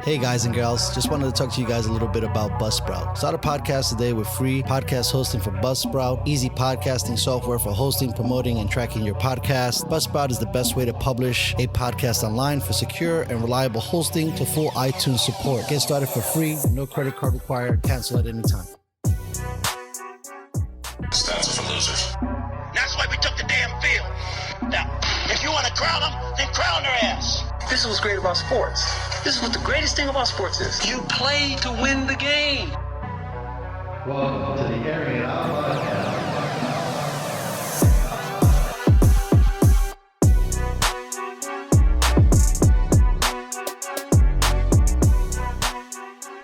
Hey guys and girls, just wanted to talk to you guys a little bit about Buzzsprout. Start a podcast today with free podcast hosting for Buzzsprout, easy podcasting software for hosting, promoting, and tracking your podcast. Buzzsprout is the best way to publish a podcast online for secure and reliable hosting to full iTunes support. Get started for free, no credit card required, cancel at any time. Stats are for losers. That's why we took the damn field. Now, if you want to crown them, then crown their ass. This is what's great about sports. This is what the greatest thing about sports is. You play to win the game. Welcome to the Airin podcast.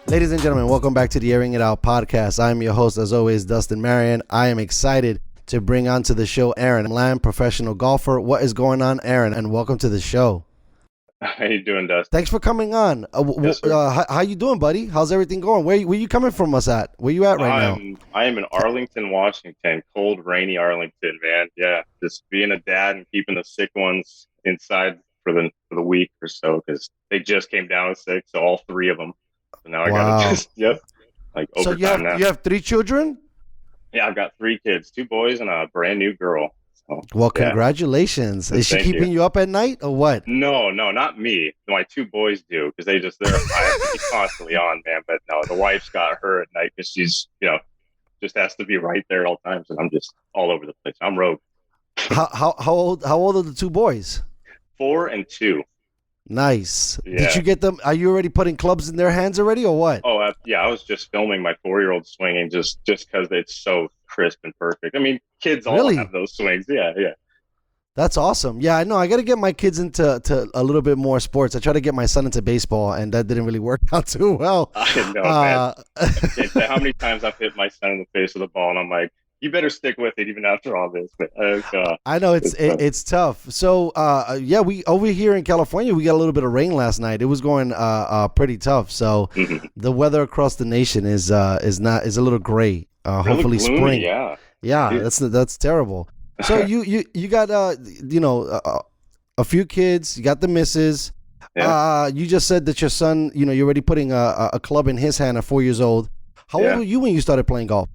Ladies and gentlemen, welcome back to the Airing It Out podcast. I'm your host, as always, Dustin. I am excited to bring onto the show Airin, Lamb, professional golfer. What is going on, Airin? And welcome to the show. How you doing, Dustin? Thanks for coming on. Yes, how you doing, buddy? How's everything going? Where you coming from us at? Where you at right now? I am in Arlington, Washington. Cold, rainy Arlington, man. Yeah, just being a dad and keeping the sick ones inside for the week or so because they just came down with sick, so all three of them. So now I gotta So you have 3 children? Yeah, I've got 3 kids, 2 boys and a brand new girl. So, well, congratulations. Is she keeping you up at night or what? No, not me. My 2 boys do because I have to be constantly on, man. But no, the wife's got her at night because she's, just has to be right there at all times. And I'm just all over the place. I'm rogue. How old are the 2 boys? 4 and 2. Nice. Yeah. Did you get them? Are you already putting clubs in their hands already or what? Oh, yeah. I was just filming my 4-year-old swinging just because it's so crisp and perfect. I mean, kids all have those swings. Yeah. That's awesome. Yeah, I know. I got to get my kids into a little bit more sports. I tried to get my son into baseball, and that didn't really work out too well. I know, man. I can't say how many times I've hit my son in the face with a ball, and I'm like, you better stick with it even after all this. But I know it's tough. So we over here in California, we got a little bit of rain last night. It was going pretty tough. So the weather across the nation is a little gray. Hopefully gloomy, spring. Yeah, that's terrible. So you got a few kids. You got the missus. Yeah. You just said that your son, you're already putting a club in his hand at 4 years old. How old were you when you started playing golf?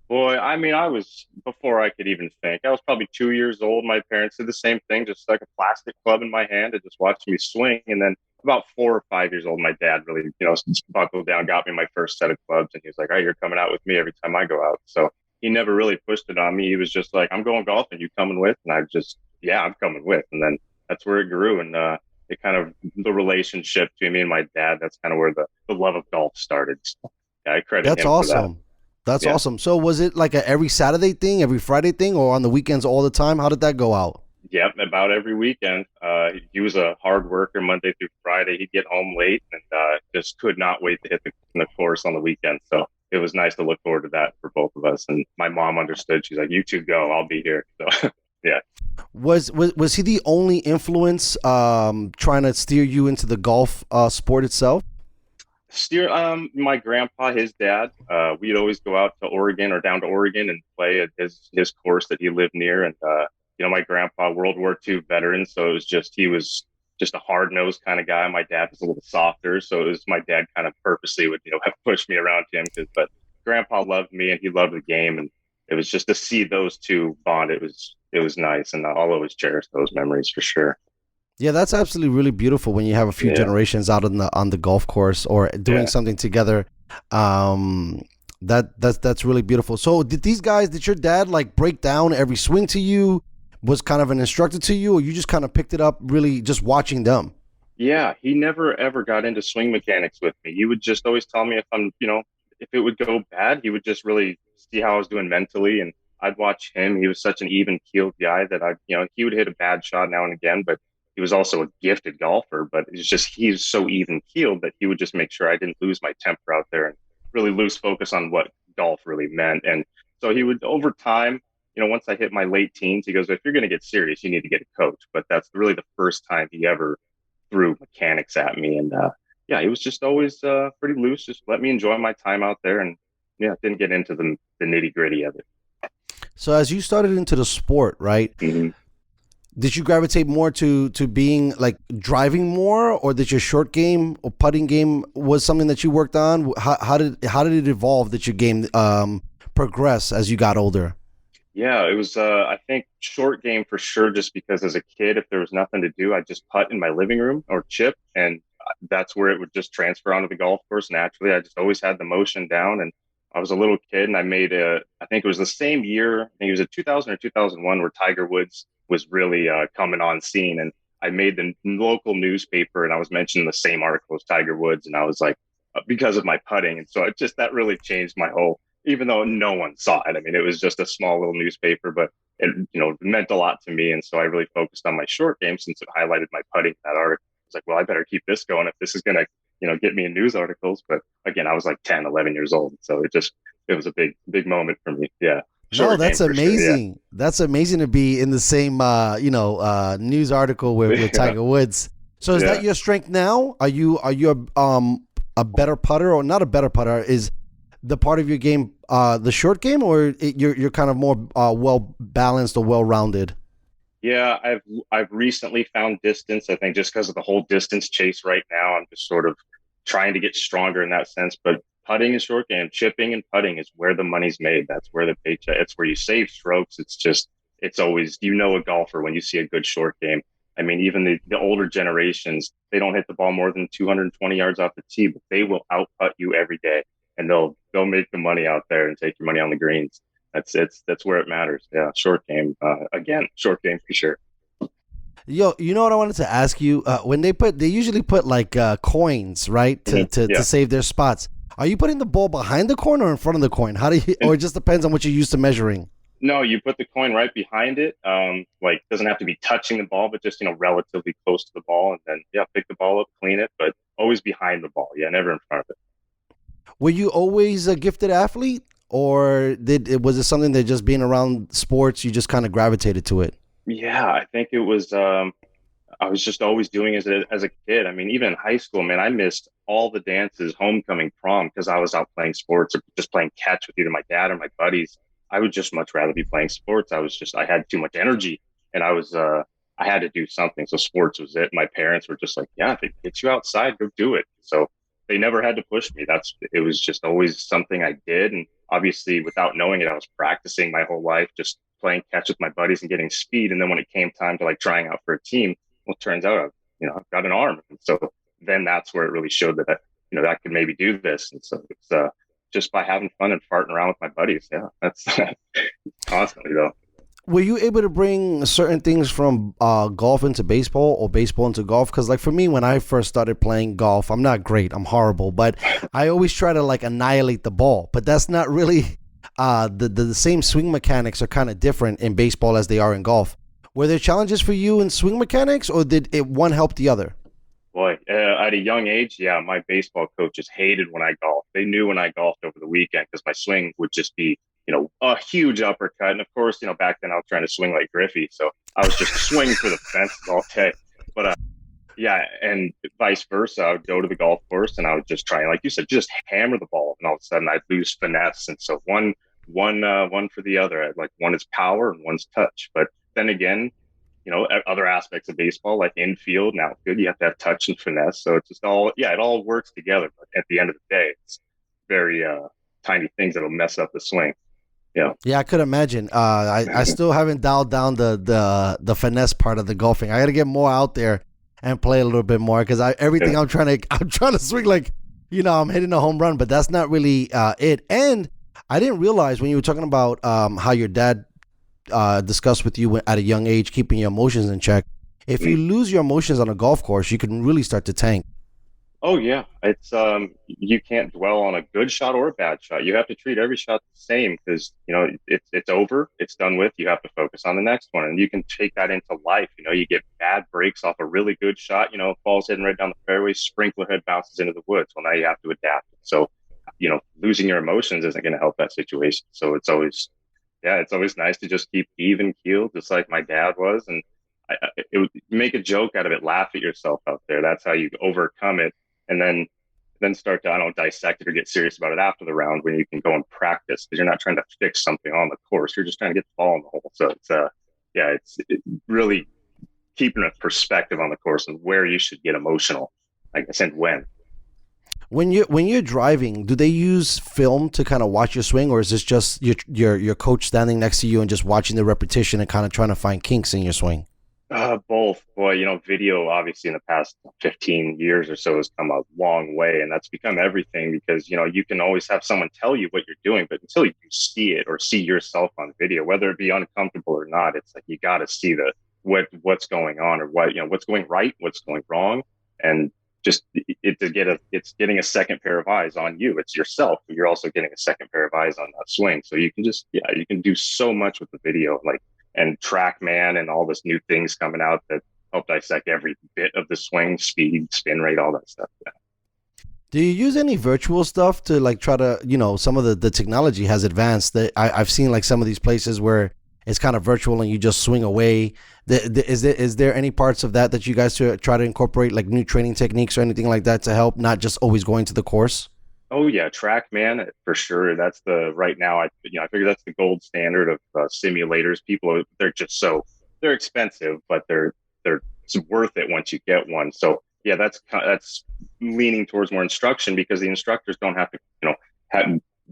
Boy, I mean, I was, before I could even think, I was probably 2 years old. My parents did the same thing, just stuck a plastic club in my hand and just watched me swing. And then about 4 or 5 years old, my dad really, buckled down, got me my first set of clubs. And he was like, "Oh, you're coming out with me every time I go out." So he never really pushed it on me. He was just like, "I'm going golfing. You coming with?" And I just, "Yeah, I'm coming with." And then that's where it grew. And it kind of, the relationship between me and my dad, that's kind of where the love of golf started. So, yeah, I credit him awesome. for that. That's awesome. So was it like a every Saturday thing, every Friday thing, or on the weekends all the time? How did that go out? Yep, about every weekend. He was a hard worker Monday through Friday. He'd get home late and just could not wait to hit the course on the weekend. So it was nice to look forward to that for both of us. And my mom understood. She's like, "You two go, I'll be here." So yeah. Was he the only influence trying to steer you into the golf sport itself? My grandpa, his dad, we'd always go out to Oregon or down to Oregon and play at his course that he lived near. And, my grandpa, World War II veteran. So he was just a hard nosed kind of guy. My dad was a little softer. So it was my dad kind of purposely would, have pushed me around him. But grandpa loved me and he loved the game. And it was just to see those two bond. It was nice. And I'll always cherish those memories for sure. Yeah, that's absolutely really beautiful when you have a few generations out on the golf course or doing something together. That's really beautiful. So did your dad like break down every swing to you? Was kind of an instructor to you, or you just kind of picked it up really just watching them? Yeah, he never ever got into swing mechanics with me. He would just always tell me if it would go bad, he would just really see how I was doing mentally, and I'd watch him. He was such an even keeled guy that he would hit a bad shot now and again, but he was also a gifted golfer. But he's so even keeled that he would just make sure I didn't lose my temper out there and really lose focus on what golf really meant. And so he would, over time, once I hit my late teens, he goes, "If you're going to get serious, you need to get a coach." But that's really the first time he ever threw mechanics at me. And he was just always pretty loose. Just let me enjoy my time out there, and didn't get into the nitty gritty of it. So as you started into the sport, right? Mm-hmm. Did you gravitate more to being like driving more, or did your short game or putting game was something that you worked on? How did it evolve? That your game progress as you got older? Yeah, it was, I think short game for sure, just because as a kid, if there was nothing to do, I'd just putt in my living room or chip. And that's where it would just transfer onto the golf course naturally. I just always had the motion down. And I was a little kid and I think it was the same year, I think it was in 2000 or 2001 where Tiger Woods was really coming on scene. And I made the local newspaper and I was mentioning the same article as Tiger Woods. And I was like, because of my putting. And so that really changed my whole, even though no one saw it. I mean, it was just a small little newspaper, but it, meant a lot to me. And so I really focused on my short game since it highlighted my putting in that article. I was like, well, I better keep this going if this is going to, get me in news articles. But again, I was like 10, 11 years old. So it was a big moment for me. Yeah. No, that's amazing. Sure, yeah. That's amazing to be in the same, news article with Tiger Woods. So is that your strength now? Are you a better putter, or not a better putter? Is the part of your game the short game, or you're kind of more well balanced or well rounded? Yeah, I've recently found distance. I think just because of the whole distance chase right now, I'm just sort of trying to get stronger in that sense. But putting is short game. Chipping and putting is where the money's made. That's where the paycheck. It's where you save strokes. It's always, a golfer when you see a good short game. I mean, even the older generations, they don't hit the ball more than 220 yards off the tee, but they will out putt you every day, and they'll make the money out there and take your money on the greens. That's where it matters. Yeah, short game. Again, short game for sure. Yo, you know what I wanted to ask you? When they usually put like coins, right, to save their spots. Are you putting the ball behind the coin or in front of the coin? Or it just depends on what you're used to measuring? No, you put the coin right behind it. Doesn't have to be touching the ball, but just relatively close to the ball, and then pick the ball up, clean it, but always behind the ball. Yeah, never in front of it. Were you always a gifted athlete, or was it something that just being around sports, you just kind of gravitated to it? Yeah, I think it was. I was just always doing it as a kid. I mean, even in high school, man, I missed all the dances, homecoming, prom, because I was out playing sports or just playing catch with either my dad or my buddies. I would just much rather be playing sports. I had too much energy, and I had to do something. So sports was it. My parents were just like, yeah, if it gets you outside, go do it. So they never had to push me. It was just always something I did. And obviously without knowing it, I was practicing my whole life, just playing catch with my buddies and getting speed. And then when it came time to trying out for a team, well, it turns out I've got an arm. And so then that's where it really showed that, I could maybe do this. And so it's just by having fun and farting around with my buddies. Yeah, that's constantly though. Were you able to bring certain things from golf into baseball or baseball into golf? Because for me, when I first started playing golf, I'm not great. I'm horrible. But I always try to annihilate the ball. But that's not really the same swing mechanics are kind of different in baseball as they are in golf. Were there challenges for you in swing mechanics, or did one help the other? Boy, at a young age, yeah, my baseball coaches hated when I golfed. They knew when I golfed over the weekend because my swing would just be a huge uppercut. And of course, back then I was trying to swing like Griffey. So I was just swinging for the fences all day. But and vice versa. I would go to the golf course and I would just try, like you said, just hammer the ball. And all of a sudden I'd lose finesse. And so one for the other. One is power and one's touch. But then again, other aspects of baseball, like infield, now good, you have to have touch and finesse. So it's just it all works together. But at the end of the day, it's very tiny things that'll mess up the swing. Yeah, I could imagine. I still haven't dialed down the finesse part of the golfing. I got to get more out there and play a little bit more because I'm trying to swing I'm hitting a home run, but that's not really it. And I didn't realize when you were talking about how your dad discussed with you at a young age keeping your emotions in check. If you lose your emotions on a golf course, you can really start to tank. Oh yeah, it's you can't dwell on a good shot or a bad shot. You have to treat every shot the same because it's over, it's done with. You have to focus on the next one, and you can take that into life. You get bad breaks off a really good shot. Ball's heading right down the fairway, sprinkler head bounces into the woods. Well, now you have to adapt. So, losing your emotions isn't going to help that situation. So it's always nice to just keep even keeled, just like my dad was, and it would make a joke out of it, laugh at yourself out there. That's how you overcome it. And then start to, dissect it or get serious about it after the round when you can go and practice because you're not trying to fix something on the course. You're just trying to get the ball in the hole. So it's really keeping a perspective on the course and where you should get emotional, I guess, and when. When you're driving, do they use film to kind of watch your swing, or is this just your coach standing next to you and just watching the repetition and kind of trying to find kinks in your swing? Both. Boy, video obviously in the past 15 years or so has come a long way, and that's become everything because, you can always have someone tell you what you're doing, but until you see it or see yourself on video, whether it be uncomfortable or not, it's like you got to see what's going on or what's going right, what's going wrong, and just it's getting a second pair of eyes on you. It's yourself, but you're also getting a second pair of eyes on that swing. So you can do so much with the video, and TrackMan and all this new things coming out that help dissect every bit of the swing, speed, spin rate, all that stuff. Yeah. Do you use any virtual stuff to try to, some of the technology has advanced that I've seen some of these places where it's kind of virtual and you just swing away. Is there any parts of that you guys try to incorporate, like new training techniques or anything like that to help, not just always going to the course? Oh yeah, TrackMan for sure. That's right now. I figure that's the gold standard of simulators. They're expensive, but they're it's worth it once you get one. So yeah, that's leaning towards more instruction because the instructors don't have to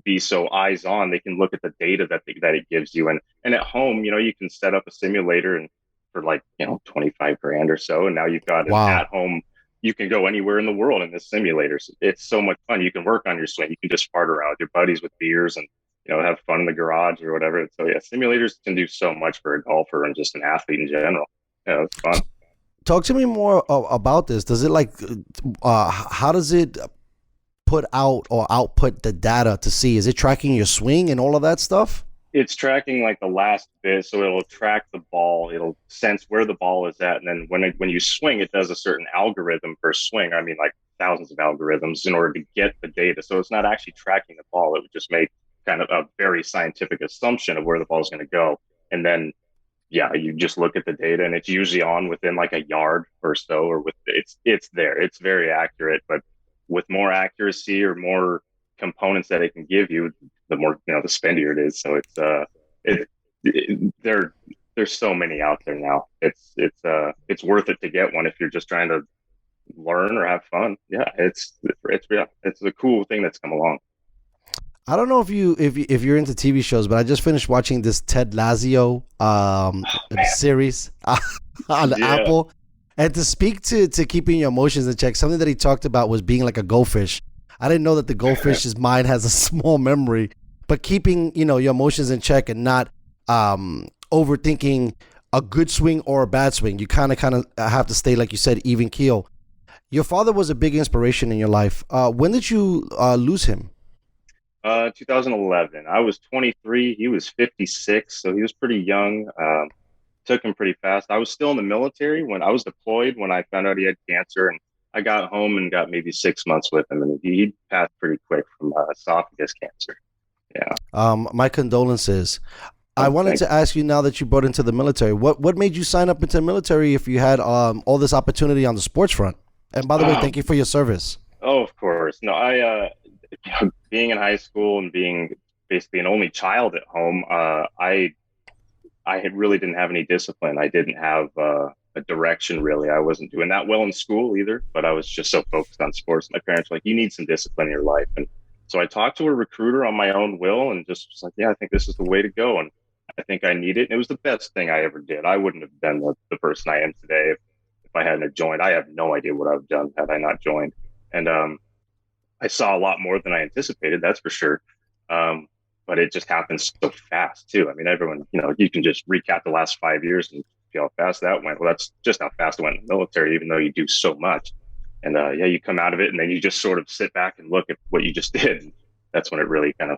be so eyes on. They can look at the data that it gives you, and at home, you can set up a simulator and for $25,000 or so, and now you've got an at home. You can go anywhere in the world in this simulator. It's so much fun. You can work on your swing. You can just fart around with your buddies with beers and have fun in the garage or whatever. So yeah, simulators can do so much for a golfer and just an athlete in general. Yeah, it's fun. Talk to me more about this. Does it how does it put out or output the data to see? Is it tracking your swing and all of that stuff? It's tracking the last bit, so it'll track the ball. It'll sense where the ball is at, and then when you swing, it does a certain algorithm per swing. I mean, thousands of algorithms in order to get the data. So it's not actually tracking the ball. It would just make kind of a very scientific assumption of where the ball is going to go, and then you just look at the data, and it's usually on within a yard or so, or it's there. It's very accurate, but with more accuracy or more components that it can give you, the more the spendier it is. So there's so many out there now. It's worth it to get one if you're just trying to learn or have fun. Yeah, it's a cool thing that's come along. I don't know if you're into TV shows, but I just finished watching this Ted Lasso series on Apple. And to speak to keeping your emotions in check, something that he talked about was being like a goldfish. I didn't know that the goldfish's mind has a small memory, but keeping, your emotions in check and not overthinking a good swing or a bad swing. You kind of have to stay, like you said, even keel. Your father was a big inspiration in your life. When did you lose him? 2011. I was 23. He was 56, so he was pretty young. Took him pretty fast. I was still in the military when I was deployed when I found out he had cancer, and I got home and got maybe 6 months with him, and he passed pretty quick from esophagus cancer. Yeah. My condolences. I wanted to ask you, now that you brought into the military, what made you sign up into the military if you had all this opportunity on the sports front? And by the way, thank you for your service. Oh, of course. No, I being in high school and being basically an only child at home, I really didn't have any discipline. I didn't have a direction, really. I wasn't doing that well in school either, but I was just so focused on sports. My parents were like, you need some discipline in your life. And so I talked to a recruiter on my own will and just was like, yeah, I think this is the way to go. And I think I need it. And it was the best thing I ever did. I wouldn't have been the person I am today if I hadn't joined. I have no idea what I would have done had I not joined. And I saw a lot more than I anticipated, that's for sure. But it just happens so fast too. I mean, everyone, you can just recap the last 5 years and see how fast that went. Well, that's just how fast it went in the military, even though you do so much. And you come out of it and then you just sort of sit back and look at what you just did. And that's when it really kind of,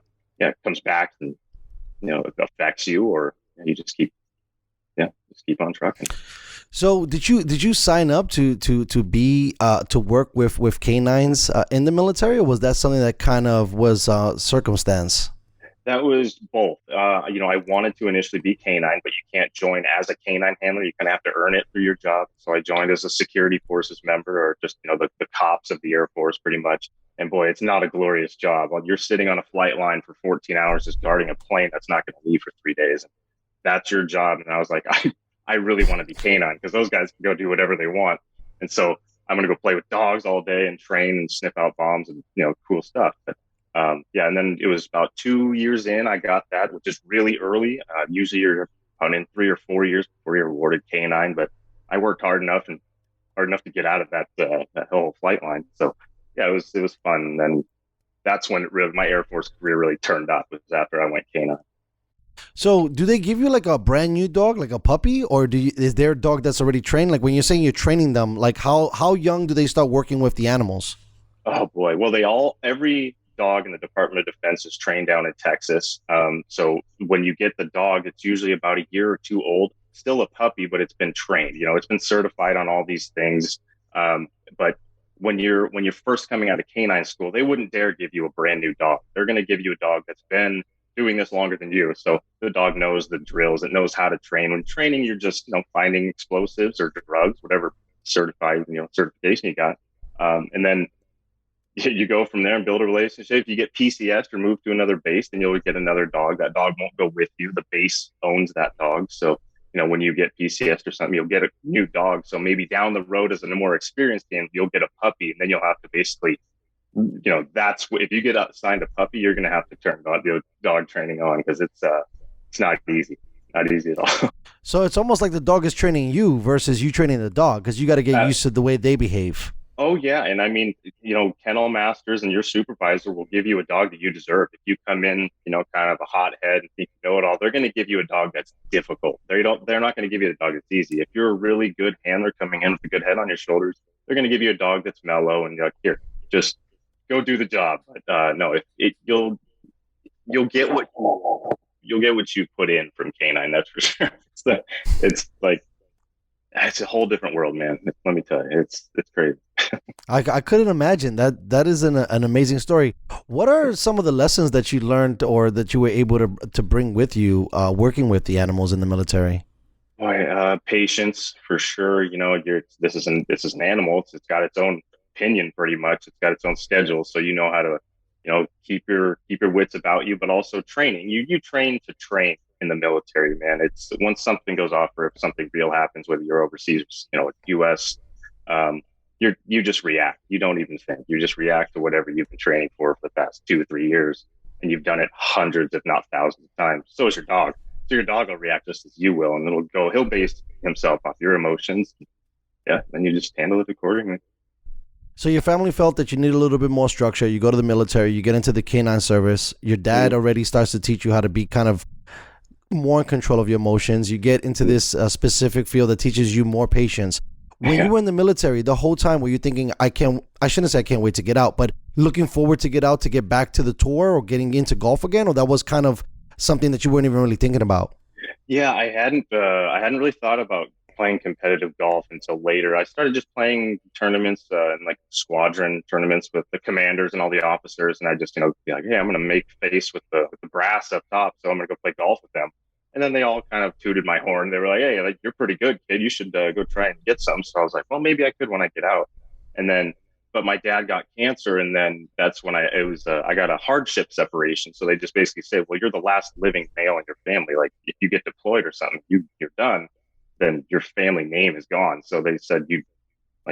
comes back and, it affects you, or you just keep on trucking. So did you sign up to be to work with canines in the military, or was that something that kind of was circumstance? That was both. I wanted to initially be canine, but you can't join as a canine handler. You kind of have to earn it through your job. So I joined as a security forces member, or just, the cops of the Air Force pretty much. And boy, it's not a glorious job. While you're sitting on a flight line for 14 hours just guarding a plane that's not going to leave for 3 days. That's your job. And I was like, I really want to be canine because those guys can go do whatever they want. And so I'm going to go play with dogs all day and train and sniff out bombs and, cool stuff. But, yeah. And then it was about 2 years in, I got that, which is really early. Usually you're in 3 or 4 years before you're awarded canine, but I worked hard enough to get out of that whole flight line. So yeah, it was fun. And then that's when my Air Force career really turned up, was after I went canine. So, do they give you like a brand new dog, like a puppy, or is there a dog that's already trained? Like when you're saying you're training them, like how young do they start working with the animals? Oh boy. Well, every dog in the Department of Defense is trained down in Texas. So when you get the dog, it's usually about a year or two old, still a puppy, but it's been trained. It's been certified on all these things. But when you're first coming out of canine school, they wouldn't dare give you a brand new dog. They're going to give you a dog that's been doing this longer than you. So the dog knows the drills. It knows how to train. When training, you're just, finding explosives or drugs, whatever certification you got. And then you go from there and build a relationship. If you get PCS or move to another base, then you'll get another dog. That dog won't go with you. The base owns that dog. So, when you get PCS or something, you'll get a new dog. So maybe down the road as a more experienced game, you'll get a puppy, and then you'll have to basically, if you get assigned a puppy, you're going to have to turn dog training on, because it's not easy. Not easy at all. So it's almost like the dog is training you versus you training the dog, because you got to get used to the way they behave. Oh, yeah. And I mean, kennel masters and your supervisor will give you a dog that you deserve. If you come in, kind of a hothead and think you know it all, they're going to give you a dog that's difficult. They're not going to give you a dog that's easy. If you're a really good handler coming in with a good head on your shoulders, they're going to give you a dog that's mellow and here, just go do the job. But no, you'll get what you put in from canine. That's for sure. It's a whole different world, man. Let me tell you, it's crazy. I couldn't imagine that. That is an amazing story. What are some of the lessons that you learned or that you were able to bring with you working with the animals in the military? Boy, patience for sure. This is an animal. It's got its own opinion pretty much. It's got its own schedule, so you know how to keep your wits about you, but also training. You train to train in the military, man. It's once something goes off or if something real happens, whether you're overseas, US, you just react. You don't even think. You just react to whatever you've been training for the past 2 or 3 years, and you've done it hundreds, if not thousands of times. So is your dog. So your dog will react just as you will, and he'll base himself off your emotions. Yeah, then you just handle it accordingly. So your family felt that you need a little bit more structure. You go to the military, you get into the canine service. Your dad already starts to teach you how to be kind of more in control of your emotions. You get into this specific field that teaches you more patience. When you were in the military, the whole time were you thinking, I shouldn't say I can't wait to get out, but looking forward to get out, to get back to the tour or getting into golf again? Or that was kind of something that you weren't even really thinking about? Yeah, I hadn't really thought about playing competitive golf until later. I started just playing tournaments and like squadron tournaments with the commanders and all the officers, and I just be like, hey, I'm going to make face with the brass up top, so I'm going to go play golf with them. And then they all kind of tooted my horn. They were like, hey, you're pretty good, kid. You should go try and get some. So I was like, well, maybe I could when I get out. And then, but my dad got cancer, and then that's when I got a hardship separation. So they just basically said, well, you're the last living male in your family. Like if you get deployed or something, you're done. Then your family name is gone. So they said,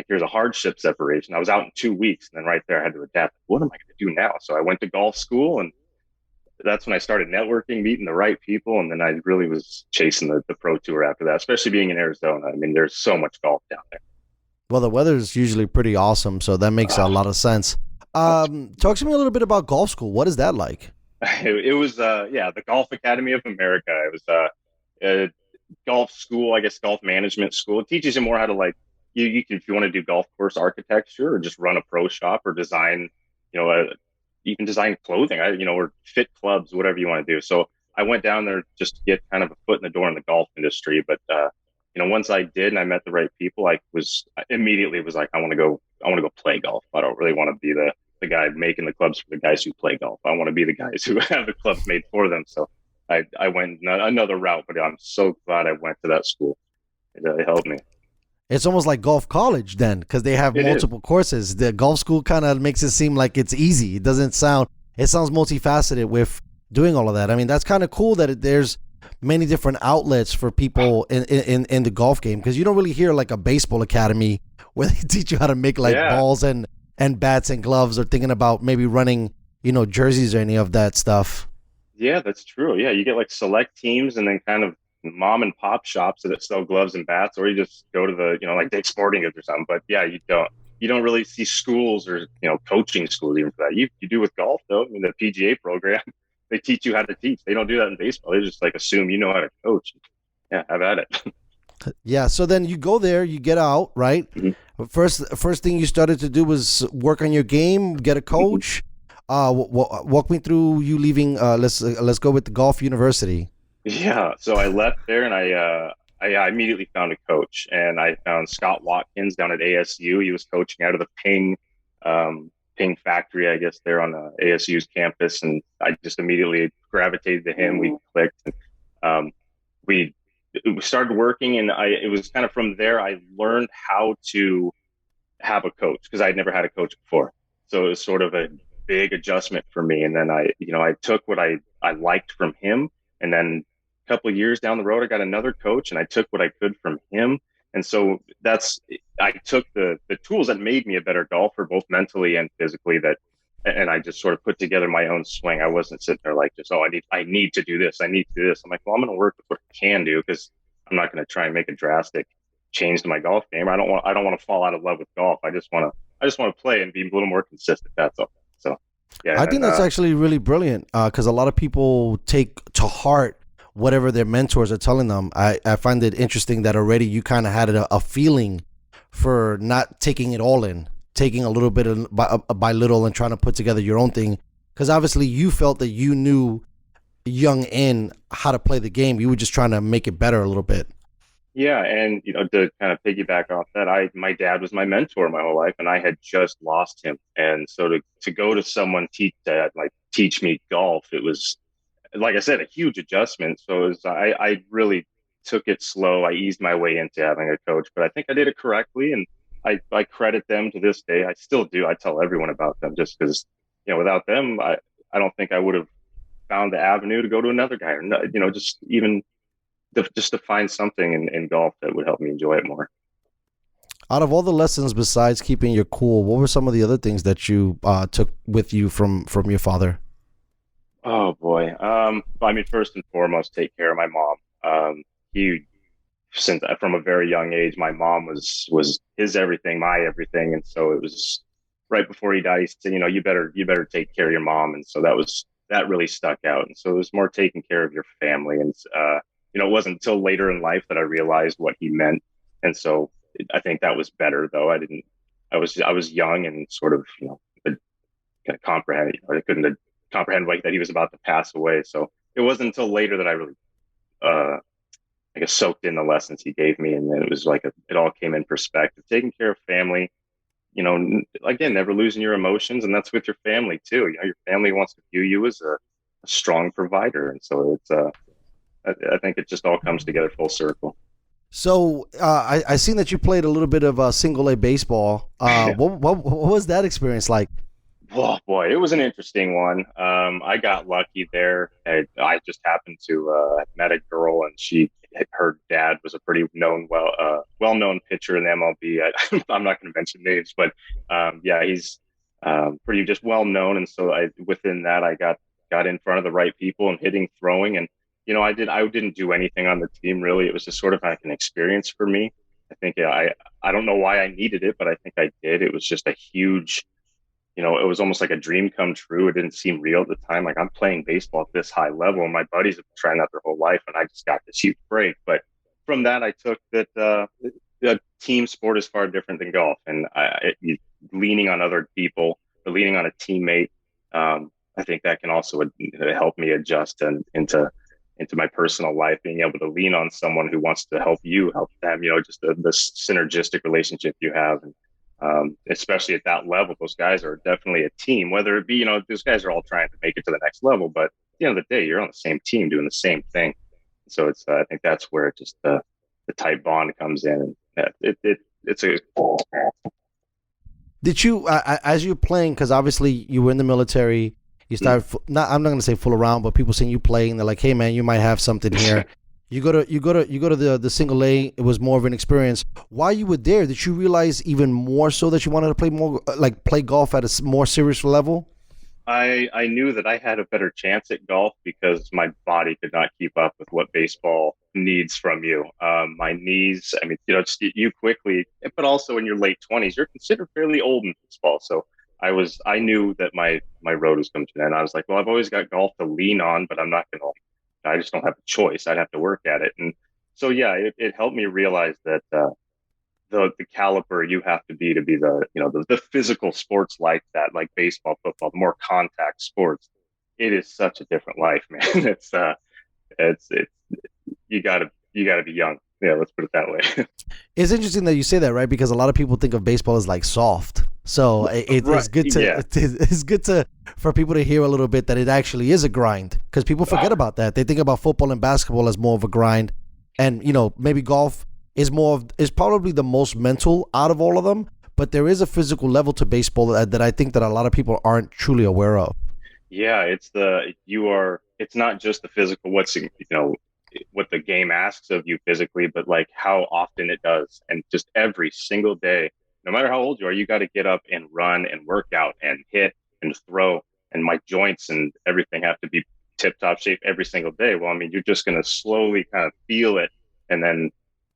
here's a hardship separation. I was out in 2 weeks, and then right there I had to adapt. What am I going to do now? So I went to golf school, and that's when I started networking, meeting the right people. And then I really was chasing the pro tour after that, especially being in Arizona. I mean, there's so much golf down there. Well, the weather is usually pretty awesome, so that makes a lot of sense. Talk to me a little bit about golf school. What is that like? It was, the Golf Academy of America. It was a golf school, I guess, golf management school. It teaches you more how to you can, if you want to do golf course architecture or just run a pro shop or design, you can design clothing, or fit clubs, whatever you want to do. So I went down there just to get kind of a foot in the door in the golf industry. But, once I did and I met the right people, I immediately was like, I want to go play golf. I don't really want to be the guy making the clubs for the guys who play golf. I want to be the guys who have the clubs made for them. So I went another route, but I'm so glad I went to that school. It helped me. It's almost like golf college then, because they have multiple courses. The golf school kind of makes it seem like it's easy. It sounds multifaceted with doing all of that. I mean, that's kind of cool that there's many different outlets for people in the golf game, because you don't really hear like a baseball academy where they teach you how to make like Yeah. balls and bats and gloves, or thinking about maybe running, jerseys or any of that stuff. Yeah, that's true. Yeah, you get like select teams and then kind of mom and pop shops that sell gloves and bats, or you just go to the, like Dick's Sporting Goods or something. But yeah, you don't really see schools or coaching schools even for that. You do with golf though. I mean, the PGA program, they teach you how to teach. They don't do that in baseball. They just like assume you know how to coach. Yeah, have at it. Yeah. So then you go there, you get out, right? Mhm. First thing you started to do was work on your game, get a coach. Walk me through you leaving. Let's go with the golf university. Yeah, so I left there and I immediately found a coach, and I found Scott Watkins down at ASU. He was coaching out of the Ping factory, I guess, there on ASU's campus, and I just immediately gravitated to him. We clicked, and we started working, and it was kind of from there I learned how to have a coach, because I'd never had a coach before. So it was sort of a big adjustment for me. And then I took what I liked from him, and then a couple of years down the road, I got another coach, and I took what I could from him. And so I took the tools that made me a better golfer, both mentally and physically, and I just sort of put together my own swing. I wasn't sitting there like just, oh, I need to do this. I need to do this. I'm like, well, I'm going to work with what I can do, because I'm not going to try and make a drastic change to my golf game. I don't want to fall out of love with golf. I just want to play and be a little more consistent. That's all. So, yeah. I think that's actually really brilliant, because a lot of people take to heart whatever their mentors are telling them. I find it interesting that already you kind of had a feeling for not taking it all in, taking a little bit by little and trying to put together your own thing. Because obviously you felt that you knew young in how to play the game. You were just trying to make it better a little bit. Yeah, and to kind of piggyback off that, my dad was my mentor my whole life, and I had just lost him. And so to go to someone teach me golf, it was, like I said, a huge adjustment. So I really took it slow. I eased my way into having a coach, but I think I did it correctly, and I credit them to this day. I still do. I tell everyone about them, just because without them, I don't think I would have found the avenue to go to another guy, or just even just to find something in golf that would help me enjoy it more. Out of all the lessons besides keeping your cool, what were some of the other things that you took with you from your father? Oh boy. I mean, first and foremost, take care of my mom. Since from a very young age, my mom was his everything, my everything. And so it was right before he died, he said, you better take care of your mom. And so that really stuck out. And so it was more taking care of your family. And, it wasn't until later in life that I realized what he meant. And so I think that was better, though. I was young and sort of, kind of comprehend, I couldn't comprehend like that he was about to pass away. So it wasn't until later that I really, I guess, soaked in the lessons he gave me. And then it was like it all came in perspective. Taking care of family, again, never losing your emotions. And that's with your family too. Your family wants to view you as a strong provider. And so I think it just all comes together full circle. So I seen that you played a little bit of single A baseball. What was that experience like? Oh boy, it was an interesting one. I got lucky there. I just happened to met a girl, and her dad was a pretty well-known pitcher in the MLB. I'm not going to mention names, but yeah, he's pretty just well known. And so within that, I got in front of the right people and hitting, throwing, and I didn't do anything on the team really. It was just sort of like an experience for me. I think I don't know why I needed it, but I think I did. It was just a huge, it was almost like a dream come true. It didn't seem real at the time. Like, I'm playing baseball at this high level, and my buddies have been trying that their whole life, and I just got this huge break. But from that, I took that the team sport is far different than golf, and leaning on other people or leaning on a teammate, I think that can also help me adjust into my personal life, being able to lean on someone who wants to help you, help them, just the synergistic relationship you have. And especially at that level, those guys are definitely a team, whether it be, those guys are all trying to make it to the next level, but at the end of the day, you're on the same team doing the same thing. So it's, I think that's where it just, the tight bond comes in. And it's a, Did you, as you're playing, because obviously you were in the military, You start not. I'm not gonna say fool around, but people seeing you play and they're like, "Hey, man, you might have something here." You go to the single A. It was more of an experience. While you were there, did you realize even more so that you wanted to play more, like play golf at a more serious level? I knew that I had a better chance at golf because my body could not keep up with what baseball needs from you. My knees, I mean, just you quickly, but also in your late 20s, you're considered fairly old in baseball. So I knew that my road was coming to an end. I was like, well, I've always got golf to lean on, but I'm not going to, I just don't have a choice. I'd have to work at it. And so, yeah, it helped me realize that, the caliber you have to be the the physical sports like that, like baseball, football, the more contact sports. It is such a different life, man. It's you gotta be young. Yeah, let's put it that way. It's interesting that you say that, right? Because a lot of people think of baseball as like soft. So Right. it's good to Yeah. it's good to for people to hear a little bit that it actually is a grind because people forget about that. They think about football and basketball as more of a grind, and maybe golf is probably the most mental out of all of them. But there is a physical level to baseball that I think that a lot of people aren't truly aware of. Yeah, it's not just the physical, what the game asks of you physically, but like how often it does. And just every single day, no matter how old you are, you got to get up and run and work out and hit and throw. And my joints and everything have to be tip top shape every single day. Well, I mean, you're just going to slowly kind of feel it. And then,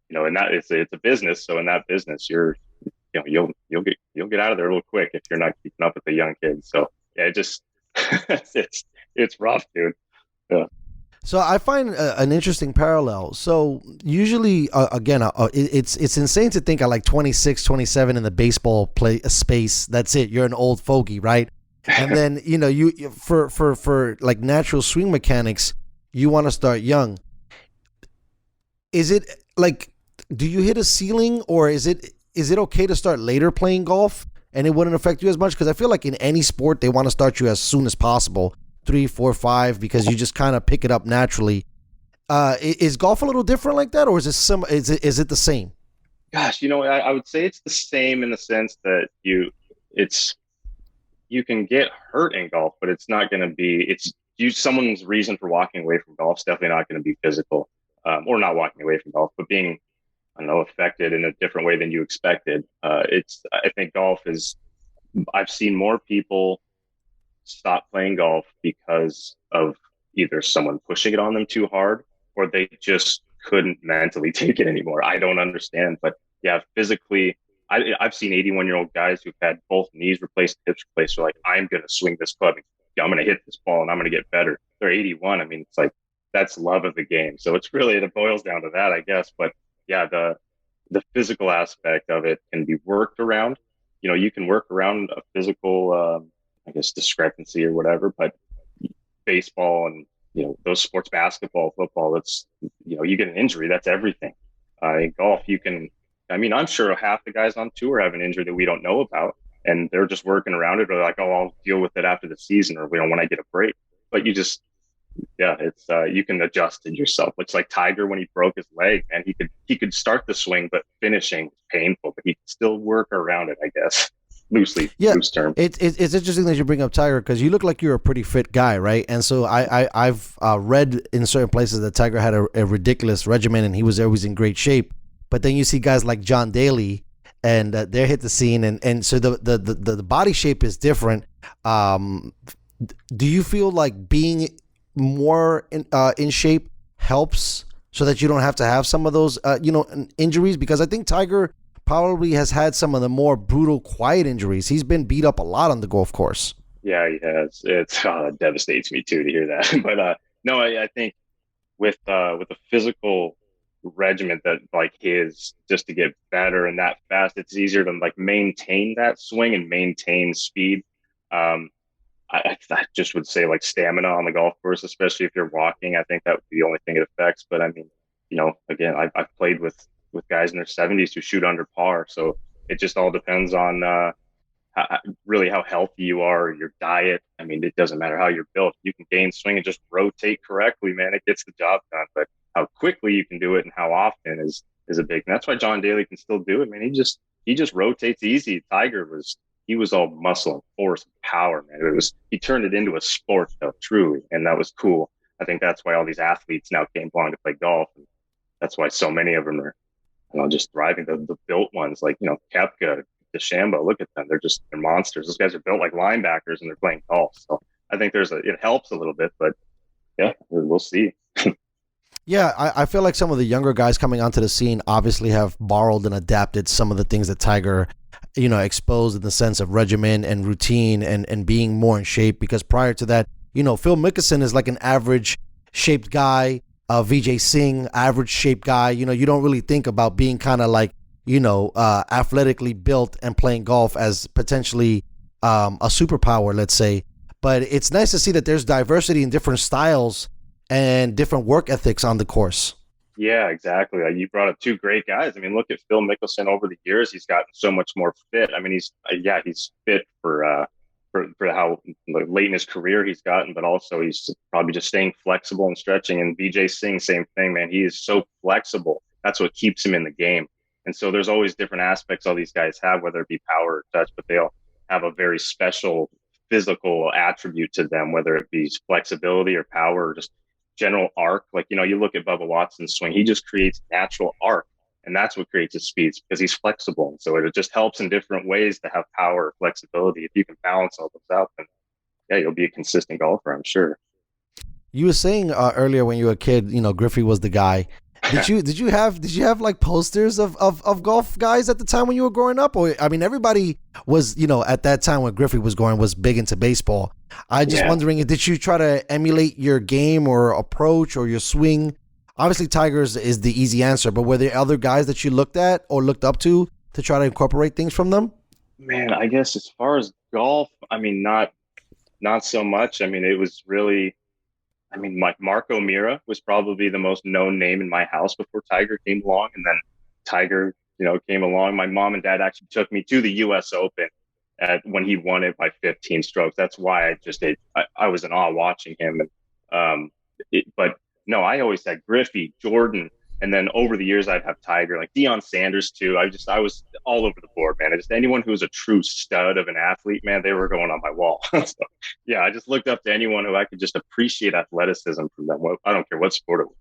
and that it's a business. So in that business, you'll get out of there real quick if you're not keeping up with the young kids. So yeah, it just, it's rough, dude. Yeah. So I find an interesting parallel. So usually, again, it's insane to think at like 26, 27 in the baseball play space. That's it. You're an old fogey, right? And then you for like natural swing mechanics, you want to start young. Is it like, do you hit a ceiling, or is it okay to start later playing golf and it wouldn't affect you as much? Because I feel like in any sport they want to start you as soon as possible. 3, 4, 5, because you just kind of pick it up naturally. Is golf a little different like that, or is it the same? Gosh, I would say it's the same in the sense that you can get hurt in golf, but it's not going to be, someone's reason for walking away from golf is definitely not going to be physical, or not walking away from golf, but being, I don't know, affected in a different way than you expected. I think I've seen more people stop playing golf because of either someone pushing it on them too hard or they just couldn't mentally take it anymore. I don't understand, but yeah, physically, I've seen 81-year-old guys who've had both knees replaced, hips replaced. They're like, I'm going to swing this club. I'm going to hit this ball and I'm going to get better. They're 81. I mean, it's like, that's love of the game. So it boils down to that, I guess. But yeah, the physical aspect of it can be worked around. You can work around a physical, I guess, discrepancy or whatever, but baseball and, those sports, basketball, football, you get an injury, that's everything. In golf, I'm sure half the guys on tour have an injury that we don't know about and they're just working around it, or like, oh, I'll deal with it after the season, or when I get a break. But it's you can adjust it yourself. It's like Tiger when he broke his leg, and he could start the swing, but finishing was painful, but he could still work around it, I guess. Loose term. It's interesting that you bring up Tiger because you look like you're a pretty fit guy, right? And so I've read in certain places that Tiger had a ridiculous regimen and he was always in great shape. But then you see guys like John Daly, and they're hit the scene, and so the body shape is different. Do you feel like being more in shape helps so that you don't have to have some of those injuries? Because I think Tiger probably has had some of the more brutal, quiet injuries. He's been beat up a lot on the golf course. Yeah, he has. It devastates me too to hear that. But no, I think with a physical regimen that like his, just to get better and that fast, it's easier to like maintain that swing and maintain speed. I just would say like stamina on the golf course, especially if you're walking. I think that would be the only thing it affects. But I mean, again, I've played with guys in their 70s who shoot under par. So it just all depends on really how healthy you are, your diet. I mean, it doesn't matter how you're built. You can gain swing and just rotate correctly, man. It gets the job done. But how quickly you can do it and how often is a big. And that's why John Daly can still do it, man. He just rotates easy. Tiger was he was all muscle and force and power, man. He turned it into a sport though, truly. And that was cool. I think that's why all these athletes now came along to play golf. And that's why so many of them are, just thriving. The built ones like, Koepka, DeChambeau, look at them. They're monsters. Those guys are built like linebackers and they're playing golf. So I think it helps a little bit, but yeah, we'll see. Yeah, I feel like some of the younger guys coming onto the scene obviously have borrowed and adapted some of the things that Tiger, exposed in the sense of regimen and routine and being more in shape. Because prior to that, Phil Mickelson is like an average shaped guy. Vijay Singh, average shaped guy. You don't really think about being kind of like, athletically built and playing golf as potentially a superpower, let's say. But it's nice to see that there's diversity in different styles and different work ethics on the course. Yeah, exactly. You brought up two great guys. I mean, look at Phil Mickelson over the years. He's gotten so much more fit. I mean, he's fit for how late in his career he's gotten, but also he's probably just staying flexible and stretching. And Vijay Singh, same thing, man. He is so flexible. That's what keeps him in the game. And so there's always different aspects all these guys have, whether it be power or touch, but they all have a very special physical attribute to them, whether it be flexibility or power or just general arc. Like, you look at Bubba Watson's swing, he just creates natural arc. And that's what creates his speeds because he's flexible. And so it just helps in different ways to have power, flexibility. If you can balance all those out, then yeah, you'll be a consistent golfer, I'm sure. You were saying earlier when you were a kid, Griffey was the guy. Did you have like posters of golf guys at the time when you were growing up? Or I mean, everybody was, at that time when Griffey was big into baseball. I just wondering, did you try to emulate your game or approach or your swing? Obviously, Tigers is the easy answer, but were there other guys that you looked at or looked up to try to incorporate things from them? Man, I guess as far as golf, I mean, not so much. I mean, it was really, like Marco Mira was probably the most known name in my house before Tiger came along. And then Tiger, came along. My mom and dad actually took me to the U.S. Open when he won it by 15 strokes. That's why I was in awe watching him. And, but no, I always had Griffey, Jordan, and then over the years I'd have Tiger, like Deion Sanders too. I was all over the board, man. Just anyone who was a true stud of an athlete, man, they were going on my wall. So, yeah, I just looked up to anyone who I could just appreciate athleticism from them. I don't care what sport it was.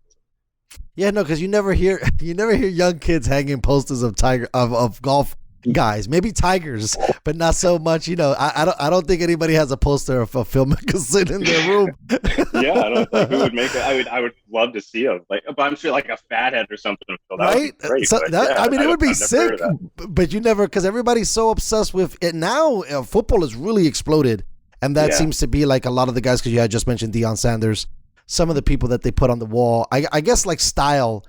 Yeah, no, because you never hear young kids hanging posters of golf guys, maybe Tigers, but not so much. I don't think anybody has a poster of Phil Mickelson in their room. Yeah, I don't think who would make it. I would love to see him. But I'm sure like a fathead or something. That right? Would be great, so it would be sick. But you never, because everybody's so obsessed with it now. Football has really exploded, and that seems to be like a lot of the guys. Because you had just mentioned Deion Sanders. Some of the people that they put on the wall, I guess, like style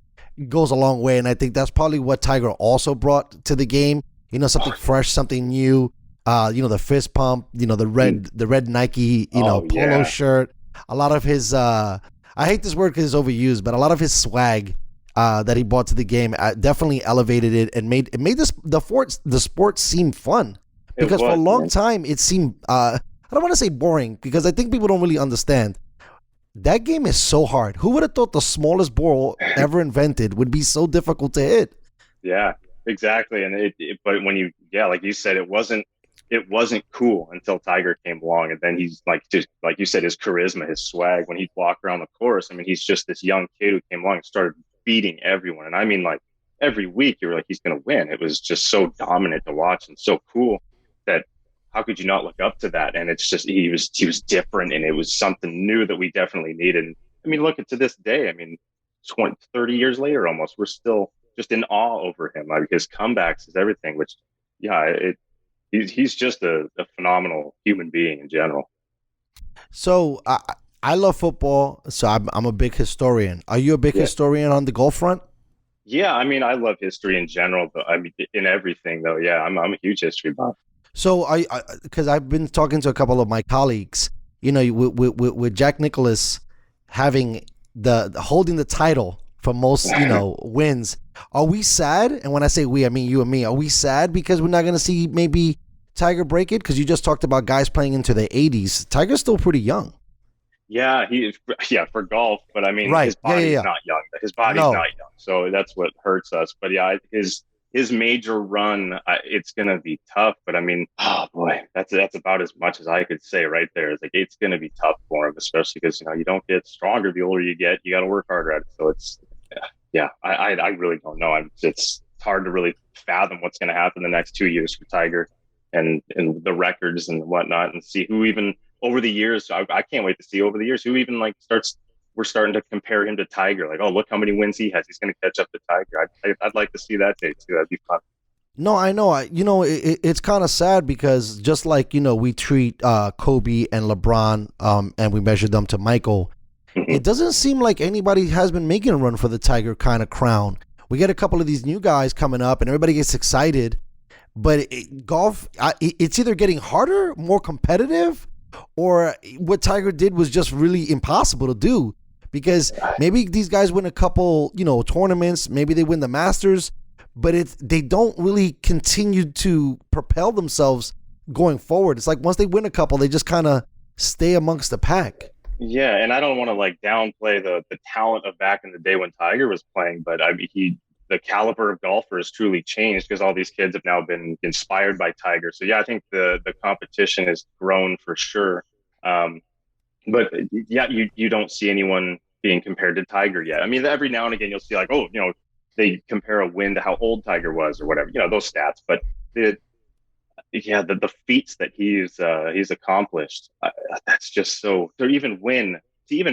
goes a long way, and I think that's probably what Tiger also brought to the game. Something fresh, something new. The fist pump. The red Nike. Polo shirt. A lot of his. I hate this word because it's overused, but a lot of his swag that he brought to the game definitely elevated it and made the sport seem fun. Because for a long time it seemed. I don't want to say boring because I think people don't really understand. That game is so hard. Who would have thought the smallest ball ever invented would be so difficult to hit? Yeah. Exactly. And but when like you said, it wasn't cool until Tiger came along. And then he's like, just like you said, his charisma, his swag, when he'd walk around the course. I mean, he's just this young kid who came along and started beating everyone. And I mean, like every week you were like, he's going to win. It was just so dominant to watch and so cool that how could you not look up to that? And it's just, he was different and it was something new that we definitely needed. And I mean, look at to this day, I mean, 30 years later, almost, we're still just in awe over him. Like his comebacks is everything, which, he's just a phenomenal human being in general. So I love football, so I'm a big historian. Are you a big historian on the golf front? Yeah, I mean, I love history in general, but I mean, in everything though. Yeah, I'm a huge history buff. So because I've been talking to a couple of my colleagues, with Jack Nicklaus having the holding the title for most, wins. Are we sad? And when I say we, I mean you and me. Are we sad because we're not going to see maybe Tiger break it? Because you just talked about guys playing into their 80s. Tiger's still pretty young. Yeah, for golf. But I mean, right. His body's not young. His body's not young. So that's what hurts us. But yeah, his major run, it's gonna be tough. But I mean, oh boy, that's about as much as I could say right there. It's like it's gonna be tough for him, especially because you don't get stronger the older you get. You got to work harder at it. So it's yeah, I really don't know. It's hard to really fathom what's going to happen the next 2 years for Tiger and the records and whatnot, and see who even over the years. I can't wait to see over the years who even like starts. We're starting to compare him to Tiger. Like, oh, look how many wins he has. He's going to catch up to Tiger. I'd like to see that day too. That'd be fun. No, I know. It's kind of sad because just like we treat Kobe and LeBron, and we measure them to Michael. It doesn't seem like anybody has been making a run for the Tiger kind of crown. We get a couple of these new guys coming up, and everybody gets excited. But golf, it's either getting harder, more competitive, or what Tiger did was just really impossible to do. Because maybe these guys win a couple, tournaments. Maybe they win the Masters, but they don't really continue to propel themselves going forward. It's like once they win a couple, they just kind of stay amongst the pack. Yeah, and I don't want to like downplay the talent of back in the day when Tiger was playing, but I mean the caliber of golfer has truly changed because all these kids have now been inspired by Tiger. So yeah, I think the competition has grown for sure. But yeah, you don't see anyone being compared to Tiger yet. I mean, every now and again you'll see like, oh, they compare a win to how old Tiger was or whatever, those stats. But the feats that he's accomplished, that's just so to even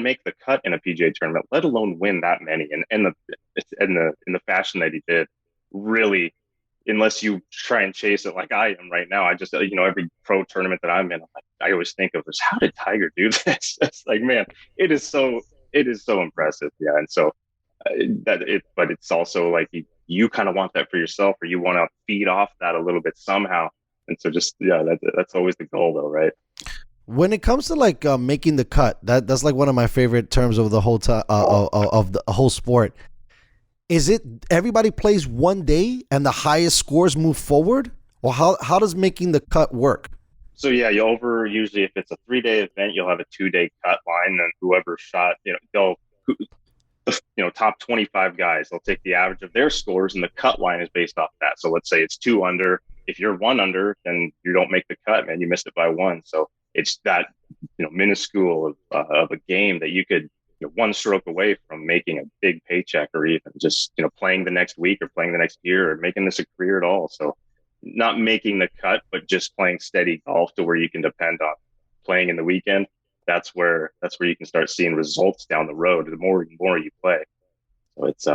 make the cut in a PGA tournament, let alone win that many, and in the fashion that he did, really, unless you try and chase it like I am right now. I just every pro tournament that I'm in, I always think of this: how did Tiger do this? It's like, man, it is so impressive, yeah. And so but it's also like you kind of want that for yourself, or you want to feed off that a little bit somehow. And so just that's always the goal, though, right? When it comes to like making the cut, that's like one of my favorite terms of the whole of the whole sport. Is it everybody plays one day and the highest scores move forward? Or how does making the cut work? So yeah, usually if it's a 3-day event, you'll have a 2-day cut line, and whoever shot, they'll top 25 guys, they'll take the average of their scores, and the cut line is based off that. So let's say it's 2 under. If you're 1 under, then you don't make the cut, man. You missed it by 1. So it's that minuscule of a game that you could one stroke away from making a big paycheck, or even just playing the next week or playing the next year or making this a career at all. So not making the cut, but just playing steady golf to where you can depend on playing in the weekend. That's where you can start seeing results down the road. The more you play, so it's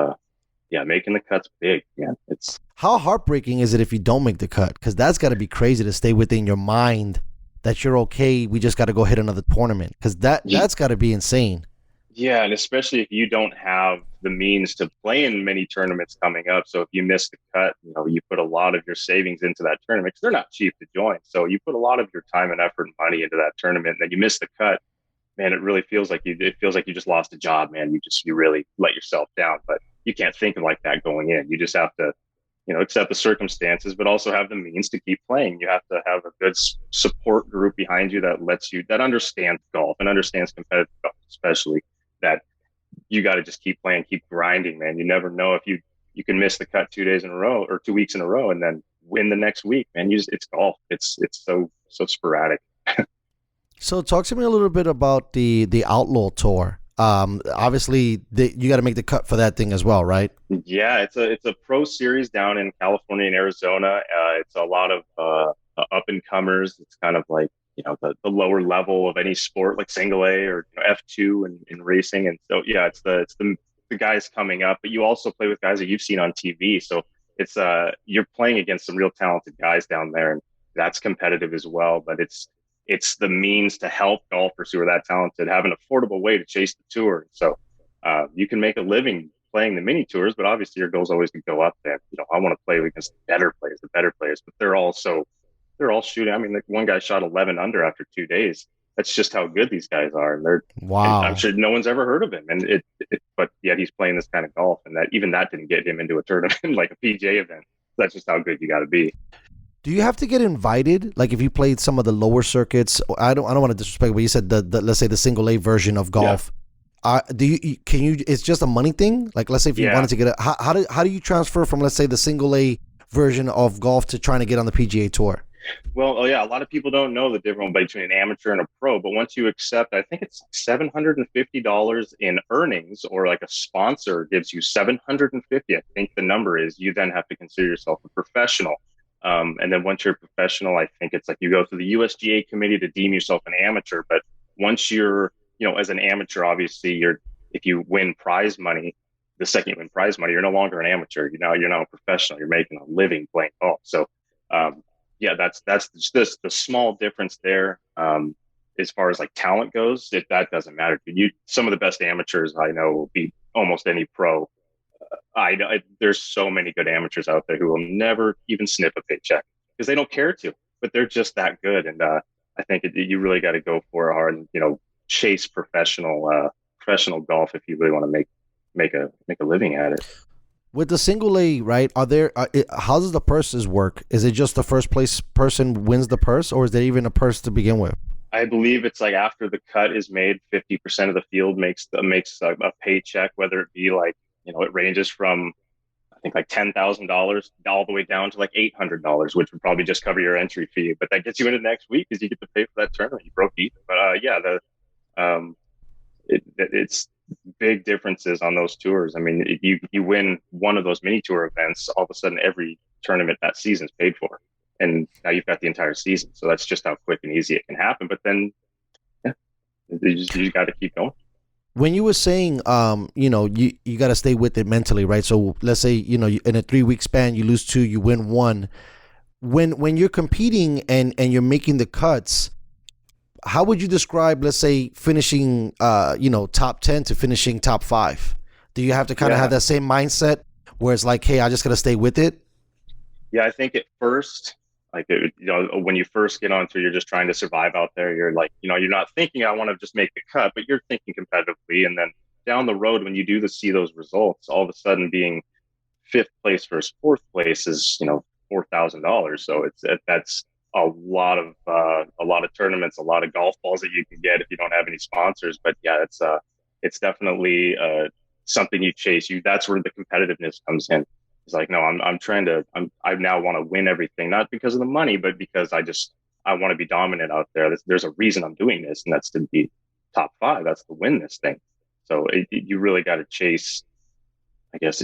making the cut's big, man. It's how heartbreaking is it if you don't make the cut? Because that's got to be crazy to stay within your mind that you're okay. We just got to go hit another tournament, because that's got to be insane. Yeah, and especially if you don't have the means to play in many tournaments coming up. So if you miss the cut, you put a lot of your savings into that tournament, because they're not cheap to join. So you put a lot of your time and effort and money into that tournament, and then you miss the cut. Man, it really feels like you just lost a job, man. You really let yourself down. But you can't think of like that going in. You just have to, accept the circumstances, but also have the means to keep playing. You have to have a good support group behind you that understands golf and understands competitive golf, especially, that you got to just keep playing, keep grinding, man. You never know if you can miss the cut 2 days in a row or 2 weeks in a row and then win the next week, man. It's golf. It's so sporadic. So talk to me a little bit about the Outlaw Tour. Obviously you got to make the cut for that thing as well, right? Yeah, it's a pro series down in California and Arizona. It's a lot of up and comers. It's kind of like the lower level of any sport, like single A or F2 in racing. And so yeah, it's the guys coming up, but you also play with guys that you've seen on TV. So it's you're playing against some real talented guys down there, and that's competitive as well. But it's the means to help golfers who are that talented have an affordable way to chase the tour. So you can make a living playing the mini tours, but obviously your goal is always to go up there. I want to play against the better players, but they're all shooting. I mean, like one guy shot 11 under after 2 days. That's just how good these guys are. And wow. And I'm sure no one's ever heard of him. And but yet he's playing this kind of golf, and that didn't get him into a tournament like a PGA event. That's just how good you got to be. Do you have to get invited? Like if you played some of the lower circuits, I don't want to disrespect, but you said the let's say the single A version of golf. Yeah. It's just a money thing? Like let's say if you wanted to get how do you transfer from, let's say, the single A version of golf to trying to get on the PGA Tour? Well, oh yeah, a lot of people don't know the difference between an amateur and a pro, but once you accept, I think it's $750 in earnings, or like a sponsor gives you 750. I think the number is. You then have to consider yourself a professional. And then once you're a professional, I think it's like you go through the USGA committee to deem yourself an amateur. But once you're, as an amateur, obviously if you win prize money, the second you win prize money, you're no longer an amateur. You're now a professional. You're making a living playing golf. So, yeah, that's just the small difference there. As far as like talent goes, that doesn't matter. Some of the best amateurs I know will beat almost any pro. There's so many good amateurs out there who will never even sniff a paycheck because they don't care to, but they're just that good. And I think you really got to go for it hard and chase professional golf if you really want to make a living at it. With the single A, right? How does the purses work? Is it just the first place person wins the purse, or is there even a purse to begin with? I believe it's like after the cut is made, 50% of the field makes a paycheck, whether it be like, it ranges from, I think like $10,000 all the way down to like $800, which would probably just cover your entry fee. But that gets you into next week because you get to pay for that tournament. You broke even. But it's big differences on those tours. I mean, you win one of those mini tour events, all of a sudden every tournament that season is paid for, and now you've got the entire season. So that's just how quick and easy it can happen. But then, yeah, you got to keep going. When you were saying, you got to stay with it mentally, right? So let's say, in a 3-week span, you lose 2, you win 1. When you're competing and you're making the cuts, how would you describe, let's say, finishing, top 10 to finishing top 5? Do you have to kind of have that same mindset where it's like, hey, I just got to stay with it? Yeah, I think at first, when you first get onto, you're just trying to survive out there. You're like, you're not thinking I want to just make the cut, but you're thinking competitively. And then down the road, when you do see those results, all of a sudden being 5th place versus 4th place is, $4,000. So that's a lot of tournaments, a lot of golf balls that you can get if you don't have any sponsors. But yeah, it's definitely something you chase. That's where the competitiveness comes in. It's like, no, I now want to win everything, not because of the money, but because I want to be dominant out there. There's a reason I'm doing this, and that's to be top 5. That's to win this thing. So you really got to chase, I guess,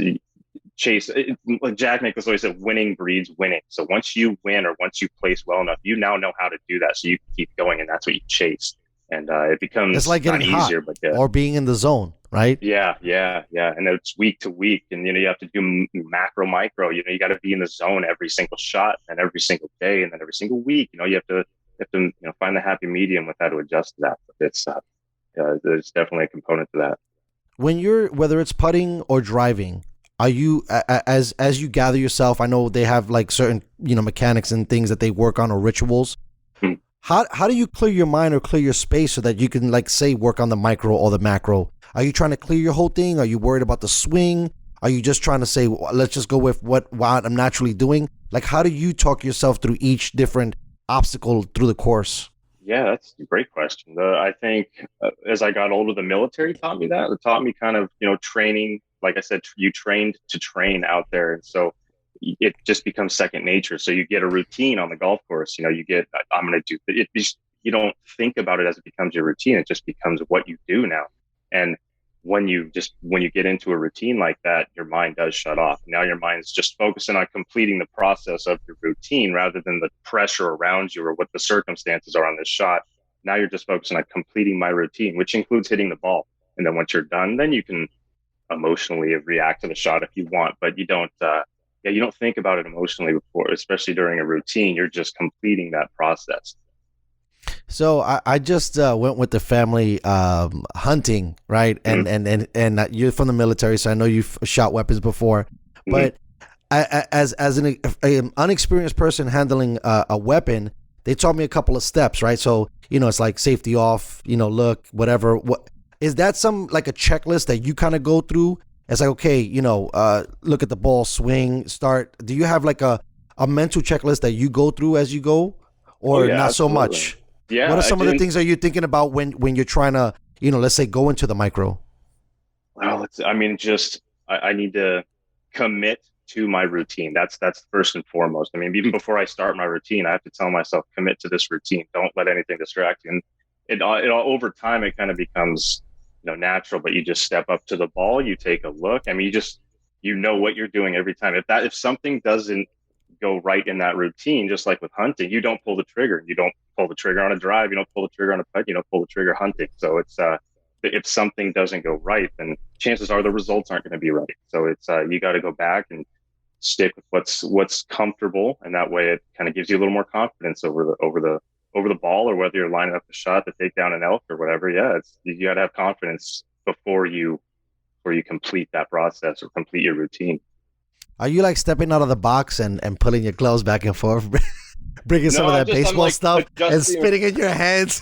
like Jack Nicklaus always said, winning breeds winning. So once you win or once you place well enough, you now know how to do that. So you can keep going, and that's what you chase. And it becomes it's like getting easier, hot, but or being in the zone, right? Yeah. And it's week to week, and you have to do macro, micro. You got to be in the zone every single shot and every single day, and then every single week. You have to find the happy medium with how to adjust to that. But it's there's definitely a component to that. When whether it's putting or driving, are you as you gather yourself? I know they have like certain mechanics and things that they work on, or rituals. How do you clear your mind or clear your space so that you can, like, say, work on the micro or the macro? Are you trying to clear your whole thing? Are you worried about the swing? Are you just trying to say, let's just go with what I'm naturally doing? Like, how do you talk yourself through each different obstacle through the course? Yeah, that's a great question. I think as I got older, the military taught me that. It taught me kind of, training. Like I said, you trained to train out there. And so it just becomes second nature. So you get a routine on the golf course. I'm going to do it. You don't think about it as it becomes your routine. It just becomes what you do now. And when you get into a routine like that, your mind does shut off. Now your mind's just focusing on completing the process of your routine rather than the pressure around you or what the circumstances are on this shot. Now you're just focusing on completing my routine, which includes hitting the ball. And then once you're done, then you can emotionally react to the shot if you want, but you don't think about it emotionally before, especially during a routine. You're just completing that process. So I just went with the family hunting, right? And you're from the military, so I know you've shot weapons before. But as an unexperienced person handling a weapon, they taught me a couple of steps, right? So it's like safety off, look, whatever. What is that? Some like a checklist that you kind of go through? It's like, okay, look at the ball, swing, start. Do you have like a mental checklist that you go through as you go, or not so much? Yeah. What are some of the things that you're thinking about when you're trying to, let's say, go into the micro? Well, I need to commit to my routine. That's first and foremost. I mean, even before I start my routine, I have to tell myself, commit to this routine. Don't let anything distract you. And it all over time, it kind of becomes, natural, but you just step up to the ball, you take a look. I mean, you know what you're doing every time. If something doesn't go right in that routine, just like with hunting, you don't pull the trigger. You don't pull the trigger on a drive. You don't pull the trigger on a putt. You don't pull the trigger hunting. So it's, if something doesn't go right, then chances are the results aren't going to be right. So it's, you got to go back and stick with what's comfortable. And that way it kind of gives you a little more confidence over the ball, or whether you're lining up the shot to take down an elk or whatever. Yeah. You got to have confidence before you complete that process or complete your routine. Are you like stepping out of the box and pulling your gloves back and forth, bringing some of that baseball stuff and spitting in your hands?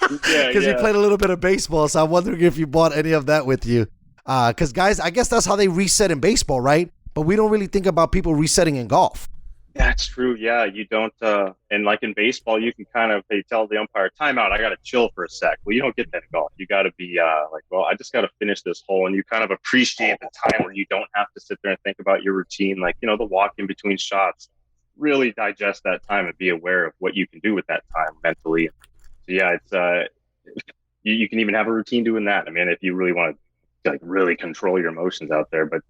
Because you played a little bit of baseball, so I'm wondering if you bought any of that with you. Because guys, I guess that's how they reset in baseball, right? But we don't really think about people resetting in golf. That's true. Yeah, you don't. And like in baseball, you can they tell the umpire, timeout, I got to chill for a sec. Well, you don't get that in golf. You got to be like, well, I just got to finish this hole. And you kind of appreciate the time where you don't have to sit there and think about your routine. Like, the walk in between shots, really digest that time and be aware of what you can do with that time mentally. So yeah, it's, you can even have a routine doing that. I mean, if you really want to like really control your emotions out there, but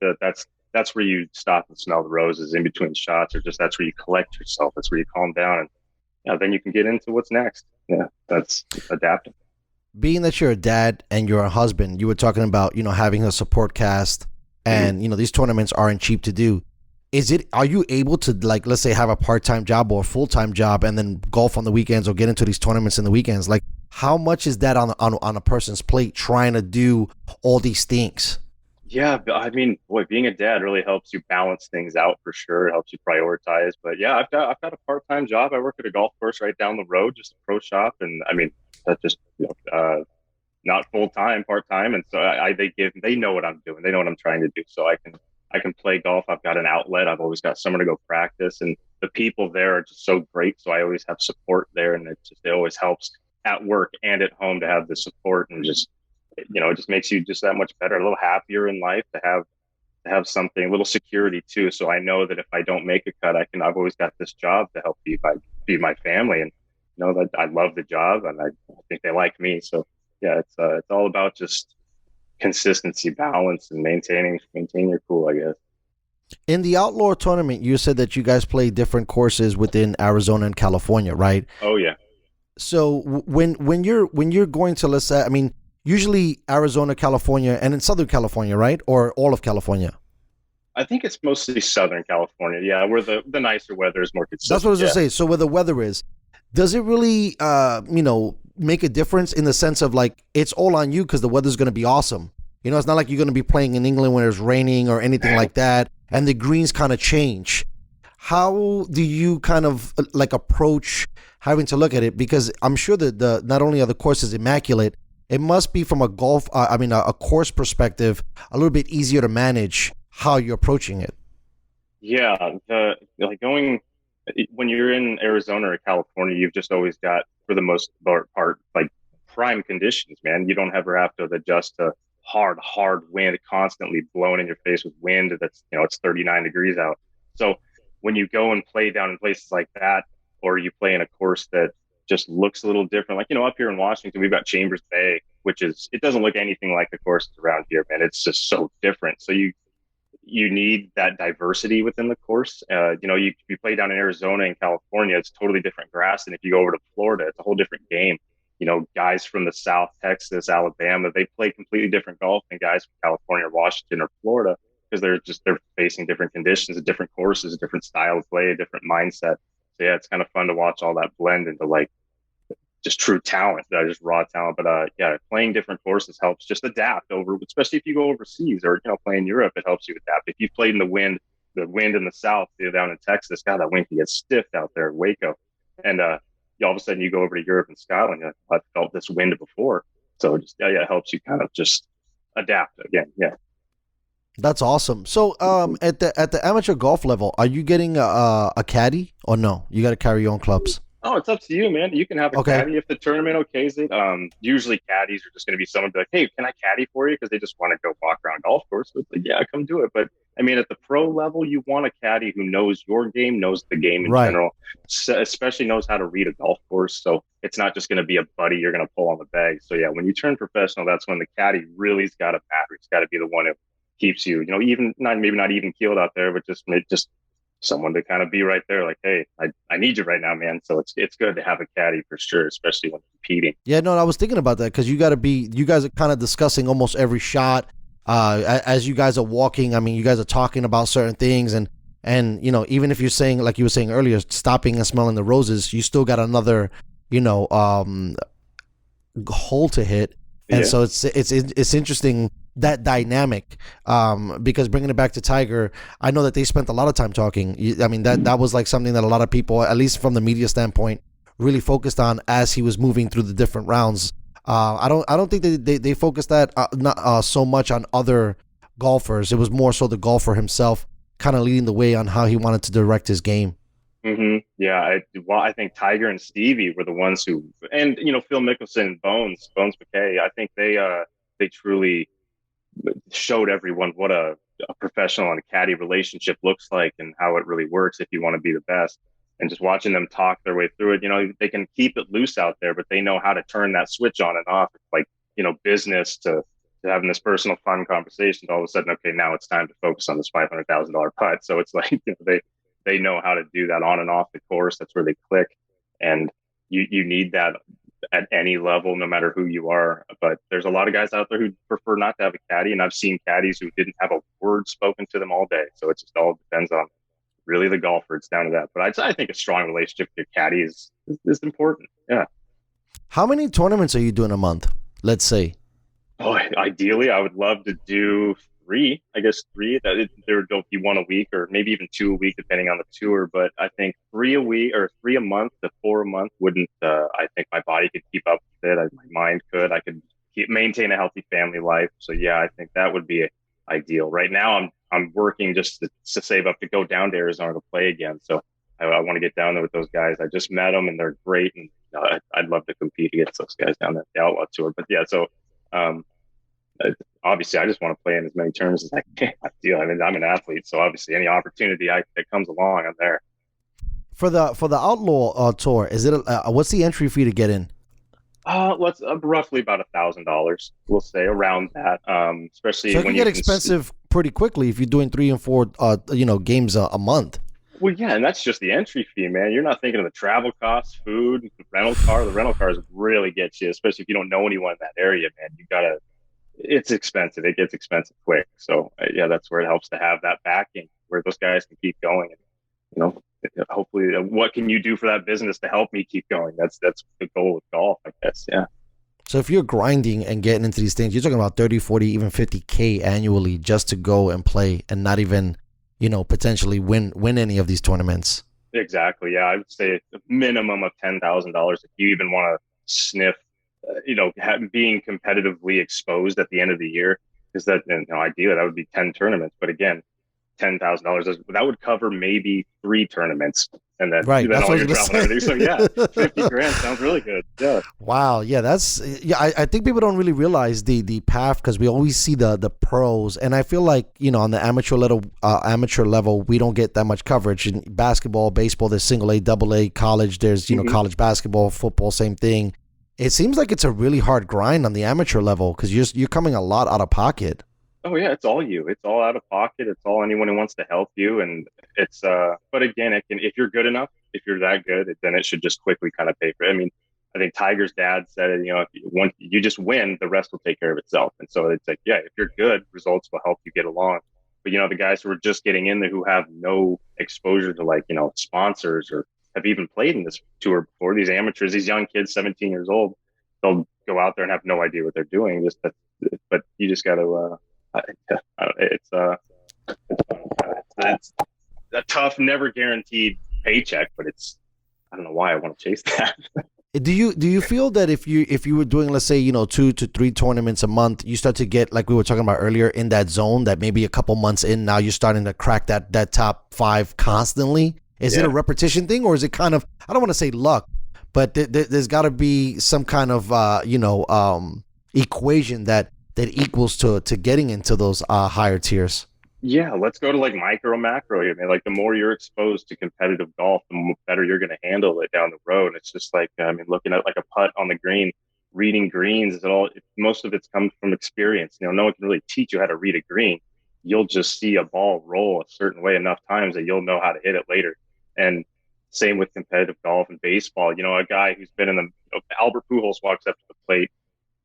that's where you stop and smell the roses in between shots, or just that's where you collect yourself. That's where you calm down, and then you can get into what's next. Yeah, that's adapting. Being that you're a dad and you're a husband, you were talking about, having a support cast, and these tournaments aren't cheap to do. Are you able to, like, let's say, have a part-time job or a full-time job and then golf on the weekends or get into these tournaments in the weekends? Like, how much is that on a person's plate trying to do all these things? Yeah, I mean, boy, being a dad really helps you balance things out for sure. It helps you prioritize. But yeah, I've got a part-time job. I work at a golf course right down the road, just a pro shop, and I mean, that's just not full-time, part-time. And so they know what I'm doing. They know what I'm trying to do. So I can play golf. I've got an outlet. I've always got somewhere to go practice, and the people there are just so great. So I always have support there, and it always helps at work and at home to have the support, and just, it just makes you just that much better, a little happier in life to have something, a little security too. So I know that if I don't make a cut, I've always got this job to help feed my family, and that I love the job, and I think they like me. So yeah, it's all about just consistency, balance, and maintain your cool, I guess. In the Outlaw tournament, you said that you guys play different courses within Arizona and California, right? Oh yeah. So when you're going to, let's say, I mean, usually Arizona, California, and in Southern California, right? Or all of California? I think it's mostly Southern California. Yeah, where the nicer weather is more consistent. That's what I was going to say. So where the weather is, does it really, make a difference in the sense of like, it's all on you because the weather's going to be awesome. It's not like you're going to be playing in England when it's raining or anything like that, and the greens kind of change. How do you kind of like approach having to look at it? Because I'm sure that not only are the courses immaculate, it must be from a course perspective, a little bit easier to manage how you're approaching it. Yeah, when you're in Arizona or California, you've just always got, for the most part, like prime conditions, man. You don't ever have to adjust to hard wind, constantly blowing in your face with wind that's, it's 39 degrees out. So when you go and play down in places like that, or you play in a course that just looks a little different, like, up here in Washington, we've got Chambers Bay, it doesn't look anything like the courses around here, man. It's just so different. So you need that diversity within the course. You play down in Arizona and California, it's totally different grass. And if you go over to Florida, it's a whole different game. Guys from the South, Texas, Alabama, they play completely different golf than guys from California, Washington, or Florida, because they're facing different conditions, different courses, a different style of play, a different mindset. So yeah, it's kind of fun to watch all that blend into like just true talent, just raw talent. But yeah, playing different courses helps just adapt over, especially if you go overseas or play in Europe, it helps you adapt. If you've played in the wind in the South, down in Texas, God, that wind can get stiff out there in Waco, and all of a sudden you go over to Europe and Scotland, I've felt this wind before. So just, it helps you kind of just adapt again. Yeah. That's awesome. So at the amateur golf level, are you getting a caddy or no? You got to carry your own clubs. Oh, it's up to you, man. You can have a Okay. caddy if the tournament okays it. Usually caddies are just going to be someone be like, "Hey, can I caddy for you?" Because they just want to go walk around golf course. So it's like, yeah, come do it. But I mean, at the pro level, you want a caddy who knows your game, knows the game in Right. general, especially knows how to read a golf course. So it's not just going to be a buddy you're going to pull on the bag. So yeah, when you turn professional, that's when the caddy really's got to matter. It's got to be the one who keeps you, even not maybe not even keeled out there, but just someone to kind of be right there, like, hey, I need you right now, man. So it's good to have a caddy for sure, especially when competing. Yeah, no, I was thinking about that because you guys are kind of discussing almost every shot. As you guys are walking, I mean, you guys are talking about certain things, and even if you're saying, like you were saying earlier, stopping and smelling the roses, you still got another, hole to hit, and Yeah. so it's interesting that dynamic, because bringing it back to Tiger, I know that they spent a lot of time talking. I mean, that was like something that a lot of people, at least from the media standpoint, really focused on as he was moving through the different rounds. I don't think they focused that not so much on other golfers. It was more so the golfer himself kind of leading the way on how he wanted to direct his game. Yeah. I think Tiger and Stevie were the ones who, and Phil Mickelson, Bones McKay. I think they truly showed everyone what a professional and a caddy relationship looks like and how it really works if you want to be the best. And just watching them talk their way through it, they can keep it loose out there, but they know how to turn that switch on and off. It's like, business to having this personal fun conversation. All of a sudden, okay, now it's time to focus on this $500,000 putt. So it's like, they know how to do that on and off the course. That's where they click. And you need that at any level, no matter who you are. But there's a lot of guys out there who prefer not to have a caddy, and I've seen caddies who didn't have a word spoken to them all day. So it just all depends on really the golfer. It's down to that. But I think a strong relationship with your caddy is important. Yeah. How many tournaments are you doing a month? Let's say. Oh, ideally, I would love to do three. I guess three. There would be one a week, or maybe even two a week, depending on the tour. But I think three a week or three a month to four a month wouldn't. I think my body could keep up with it. My mind could. I could maintain a healthy family life. So yeah, I think that would be ideal. Right now, I'm working just to save up to go down to Arizona to play again. So I want to get down there with those guys. I just met them and they're great, and I'd love to compete against those guys down there at the Outlaw Tour. But yeah, so. Obviously, I just want to play in as many tournaments as I can. I mean, I'm an athlete, so obviously, any opportunity that comes along, I'm there. For the Outlaw Tour, is it what's the entry fee to get in? Let's roughly about $1,000. We'll say around that. Especially So it when can get expensive pretty quickly if you're doing 3 and 4 games a month. Well, yeah, and that's just the entry fee, man. You're not thinking of the travel costs, food, the rental car. The rental cars really get you, especially if you don't know anyone in that area, man. It's expensive. It gets expensive quick. So yeah, that's where it helps to have that backing where those guys can keep going. And, hopefully, what can you do for that business to help me keep going? That's the goal with golf, I guess. Yeah. So if you're grinding and getting into these things, you're talking about 30, 40, even 50K annually just to go and play and not even, potentially win any of these tournaments. Exactly. Yeah. I would say a minimum of $10,000 if you even want to sniff, being competitively exposed at the end of the year. Because ideally that would be 10 tournaments. But again, $10,000 that would cover maybe 3 tournaments, and then right. That's all your travel and everything. So yeah, 50 grand sounds really good. Yeah. Wow. Yeah. I think people don't really realize the path because we always see the pros, and I feel like on the amateur level we don't get that much coverage in basketball, baseball. There's single A, double A, college. There's college basketball, football, same thing. It seems like it's a really hard grind on the amateur level because you're coming a lot out of pocket. Oh yeah, it's all you. It's all out of pocket. It's all anyone who wants to help you, and it's. But again, if you're good enough, if you're that good, then it should just quickly kind of pay for it. I mean, I think Tiger's dad said it. If you just win, the rest will take care of itself. And so it's like, yeah, if you're good, results will help you get along. But the guys who are just getting in there who have no exposure to sponsors or have even played in this tour before, these amateurs, these young kids, 17 years old, they'll go out there and have no idea what they're doing. But you just got to. It's a tough, never guaranteed paycheck, but I don't know why I want to chase that. Do you feel that if you were doing, let's say 2 to 3 tournaments a month, you start to get, like we were talking about earlier, in that zone that maybe a couple months in now you're starting to crack that top 5 constantly? Is it a repetition thing, or is it kind of, I don't want to say luck, but there's got to be some kind of equation that equals to getting into those higher tiers. Yeah, let's go to like micro macro here, man. Like the more you're exposed to competitive golf, the better you're going to handle it down the road. It's just like, I mean, looking at like a putt on the green, reading greens, most of it's comes from experience. No one can really teach you how to read a green. You'll just see a ball roll a certain way enough times that you'll know how to hit it later. And same with competitive golf and baseball. A guy who's been in Albert Pujols walks up to the plate,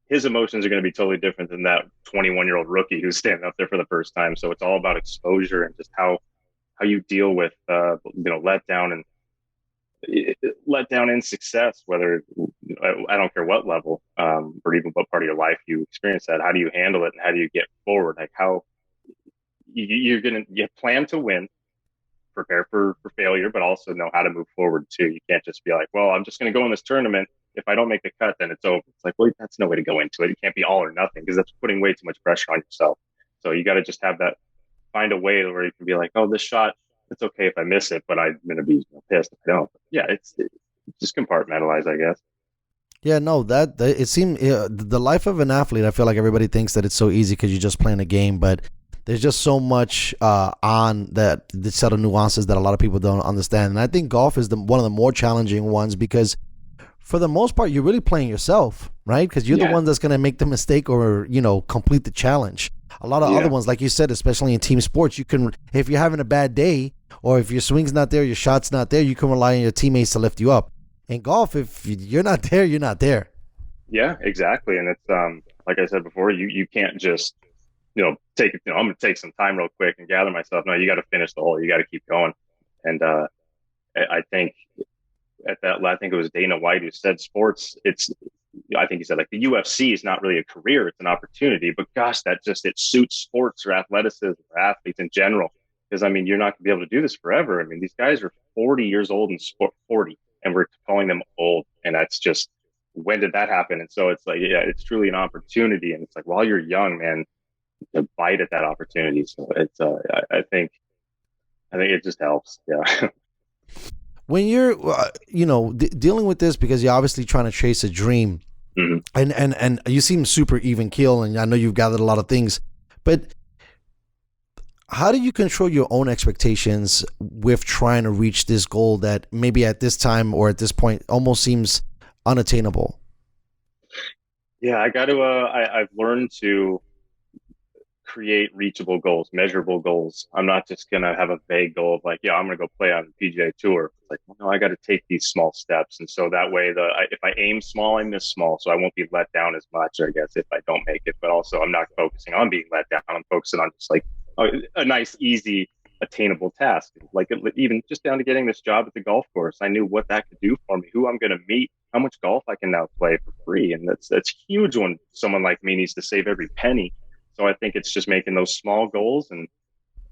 his emotions are going to be totally different than that 21-year-old rookie who's standing up there for the first time. So it's all about exposure and just how you deal with letdown and success. Whether I don't care what level, or even what part of your life you experience that. How do you handle it, and how do you get forward? Like how you plan to win, prepare for failure, but also know how to move forward too. You can't just be like, well, I'm just going to go in this tournament. If I don't make the cut, then it's over. It's like, well, that's no way to go into it. It can't be all or nothing, because that's putting way too much pressure on yourself. So you got to just find a way where you can be like, oh, this shot, it's okay if I miss it, but I'm going to be pissed if I don't. But yeah, it's just compartmentalize, I guess. Yeah, no, that it seemed the life of an athlete. I feel like everybody thinks that it's so easy because you're just playing a game, but there's just so much on the set of nuances that a lot of people don't understand. And I think golf is one of the more challenging ones, because for the most part, you're really playing yourself, right? Because you're the one that's going to make the mistake or, complete the challenge. A lot of other ones, like you said, especially in team sports, if you're having a bad day, or if your swing's not there, your shot's not there, you can rely on your teammates to lift you up. In golf, if you're not there, you're not there. Yeah, exactly. And it's like I said before, you can't just take it. I'm going to take some time real quick and gather myself. No, you got to finish the hole. You got to keep going. And I think I think it was Dana White who said sports. I think he said like the UFC is not really a career; it's an opportunity. But gosh, it suits sports or athleticism or athletes in general. Because I mean, you're not going to be able to do this forever. I mean, these guys are 40 years old in sport, 40, and we're calling them old. And that's just, when did that happen? And so it's like, yeah, it's truly an opportunity. And it's like, while you're young, man, to bite at that opportunity. So it's I think it just helps. Yeah. When you're dealing with this, because you're obviously trying to chase a dream, mm-hmm. and you seem super even keel, and I know you've gathered a lot of things, but how do you control your own expectations with trying to reach this goal that maybe at this time or at this point almost seems unattainable? Yeah, I got to I've learned to create reachable goals, measurable goals. I'm not just going to have a vague goal of like, yeah, I'm going to go play on the PGA Tour. It's like, well, no, I got to take these small steps. And so that way, if I aim small, I miss small. So I won't be let down as much, I guess, if I don't make it. But also, I'm not focusing on being let down. I'm focusing on just like a nice, easy, attainable task. Like even just down to getting this job at the golf course. I knew what that could do for me, who I'm going to meet, how much golf I can now play for free. And that's huge when someone like me needs to save every penny. So I think it's just making those small goals and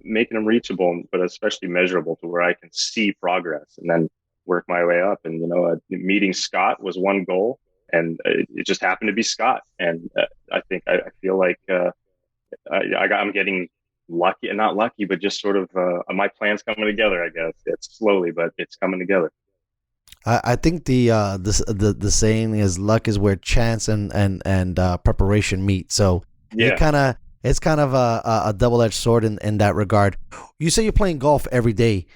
making them reachable, but especially measurable to where I can see progress and then work my way up. And, meeting Scott was one goal, and it just happened to be Scott. And I feel like I'm getting lucky, and not lucky, but just sort of my plan's coming together, I guess. It's slowly, but it's coming together. I think the saying is luck is where chance and preparation meet. So yeah, it's kind of a double-edged sword in that regard. You say you're playing golf every day.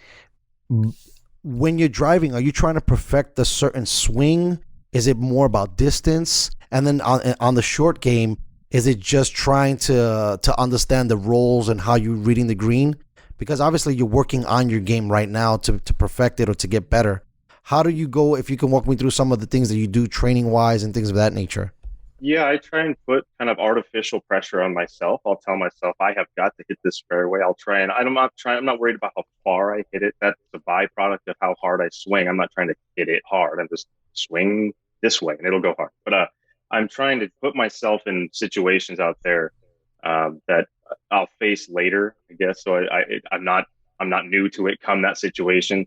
When you're driving, are you trying to perfect a certain swing? Is it more about distance? And then on the short game, is it just trying to understand the rolls and how you're reading the green? Because obviously you're working on your game right now to perfect it or to get better. How do you go, if you can walk me through some of the things that you do training-wise and things of that nature? Yeah, I try and put kind of artificial pressure on myself. I'll tell myself I have got to hit this fairway. I'll try, and I'm not worried about how far I hit it. That's a byproduct of how hard I swing. I'm not trying to hit it hard. I'm just swing this way and it'll go hard. But I'm trying to put myself in situations out there that I'll face later, I guess. So I'm not new to it come that situation.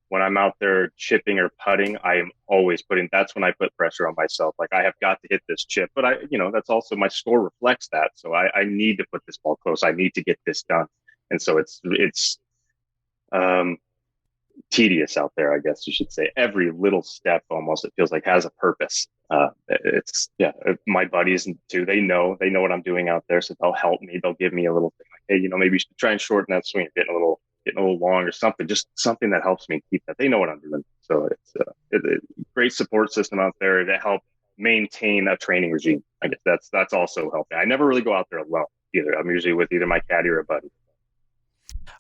When I'm out there chipping or putting, I am always that's when I put pressure on myself. Like I have got to hit this chip, but that's also my score reflects that. So I need to put this ball close. I need to get this done. And so it's tedious out there, I guess you should say. Every little step almost, it feels like, has a purpose. It's yeah. My buddies too. They know what I'm doing out there, so they'll help me. They'll give me a little thing like, hey, maybe you should try and shorten that swing, getting a little long or something. Just something that helps me keep that. They know what I'm doing, so it's great support system out there to help maintain a training regime. I guess that's also helping. I never really go out there alone either. I'm usually with either my caddy or a buddy.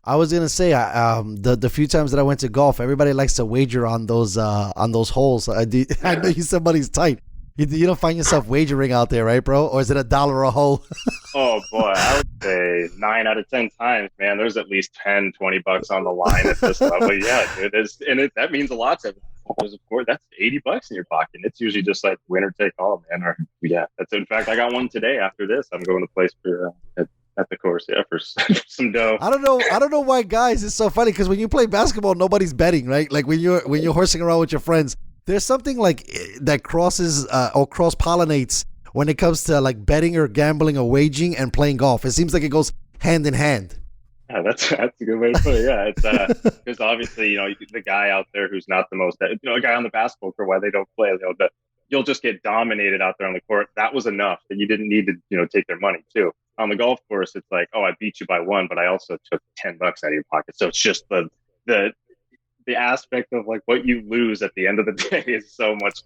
I was gonna say, the few times that I went to golf, everybody likes to wager on those holes. I know you somebody's tight. You don't find yourself wagering out there, right, bro? Or is it $1 a hole? Oh boy, I would say 9 out of 10 times, man. There's at least 10, $20 on the line at this level. Yeah, dude. That means a lot to me. Because of course, that's $80 in your pocket. It's usually just like winner take all, man. Or yeah, that's in fact, I got one today. After this, I'm going to place for at the course, yeah, for some dough. I don't know why, guys. It's so funny because when you play basketball, nobody's betting, right? Like when you're horsing around with your friends, there's something like that crosses or cross pollinates when it comes to like betting or gambling or wagering and playing golf. It seems like it goes hand in hand. Yeah, that's a good way to put it. Yeah, it's because obviously the guy out there who's not the most a guy on the basketball court, why they don't play, you'll just get dominated out there on the court. That was enough that you didn't need to take their money too. On the golf course, it's like, oh, I beat you by one, but I also took $10 out of your pocket. So it's just the aspect of like what you lose at the end of the day is so much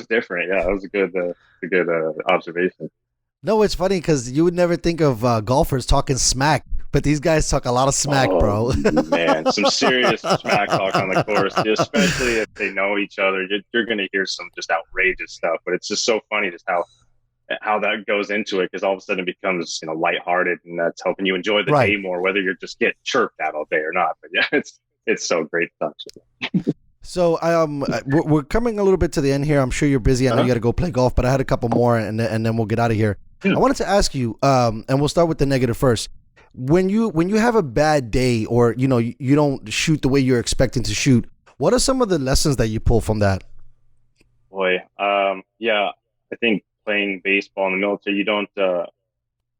different. Yeah, that was a good observation. No, it's funny because you would never think of golfers talking smack, but these guys talk a lot of smack, bro. Man, some serious smack talk on the course, especially if they know each other. You're going to hear some just outrageous stuff, but it's just so funny just how that goes into it, because all of a sudden it becomes lighthearted, and that's helping you enjoy the day more, whether you're just getting chirped at all day or not. But yeah, it's so great stuff. So we're coming a little bit to the end here. I'm sure you're busy. I know you got to go play golf, but I had a couple more, and then we'll get out of here. I wanted to ask you, and we'll start with the negative first. When you have a bad day, or you don't shoot the way you're expecting to shoot, what are some of the lessons that you pull from that? Boy, yeah, I think playing baseball in the military, you don't.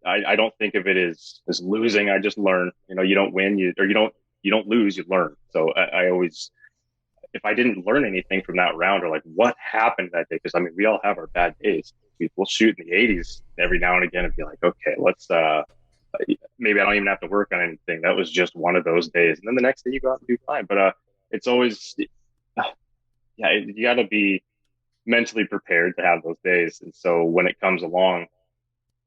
I don't think of it as losing. I just learn. You don't win, you don't lose, you learn. So I always, if I didn't learn anything from that round, or like what happened that day, because we all have our bad days. We'll shoot in the 80s every now and again and be like, okay, let's maybe I don't even have to work on anything. That was just one of those days, and then the next day you go out and do fine. But it's always, yeah, you got to be mentally prepared to have those days. And so when it comes along,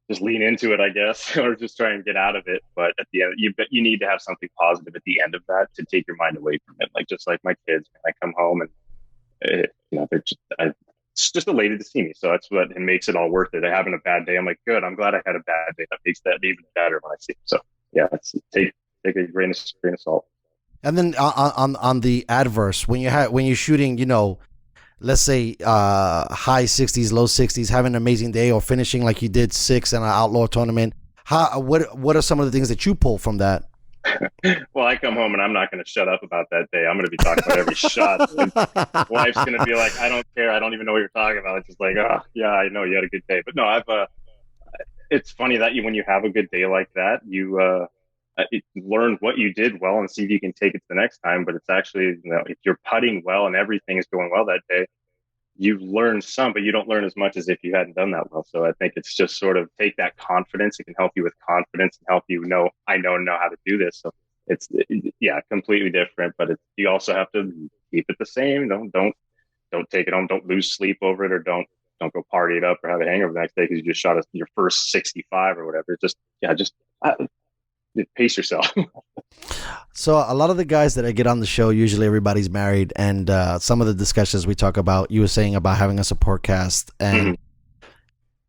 just lean into it, I guess, or just try and get out of it. But at the end, you need to have something positive at the end of that to take your mind away from it. Like just like my kids, I come home and they're just elated to see me. So that's what makes it all worth it. They're having a bad day. I'm like, good. I'm glad I had a bad day. That makes that even better when I see them. So yeah, take a grain of salt. And then on the adverse, when you're shooting, let's say high 60s, low 60s, having an amazing day, or finishing like you did 6th in an outlaw tournament, what are some of the things that you pull from that? Well, I come home and I'm not going to shut up about that day. I'm going to be talking about every shot. Wife's going to be like, I don't care. I don't even know what you're talking about. It's just like, oh, yeah, I know you had a good day. But no, it's funny that when you have a good day like that, you learn what you did well and see if you can take it to the next time. But it's actually, if you're putting well and everything is going well that day, you learn some, but you don't learn as much as if you hadn't done that well. So I think it's just sort of take that confidence. It can help you with confidence and help you know how to do this. So it's completely different, but you also have to keep it the same. Don't take it home. Don't lose sleep over it, or don't go party it up or have a hangover the next day because you just shot your first 65 or whatever. Just pace yourself. So a lot of the guys that I get on the show, usually everybody's married, and some of the discussions we talk about, you were saying about having a support cast, and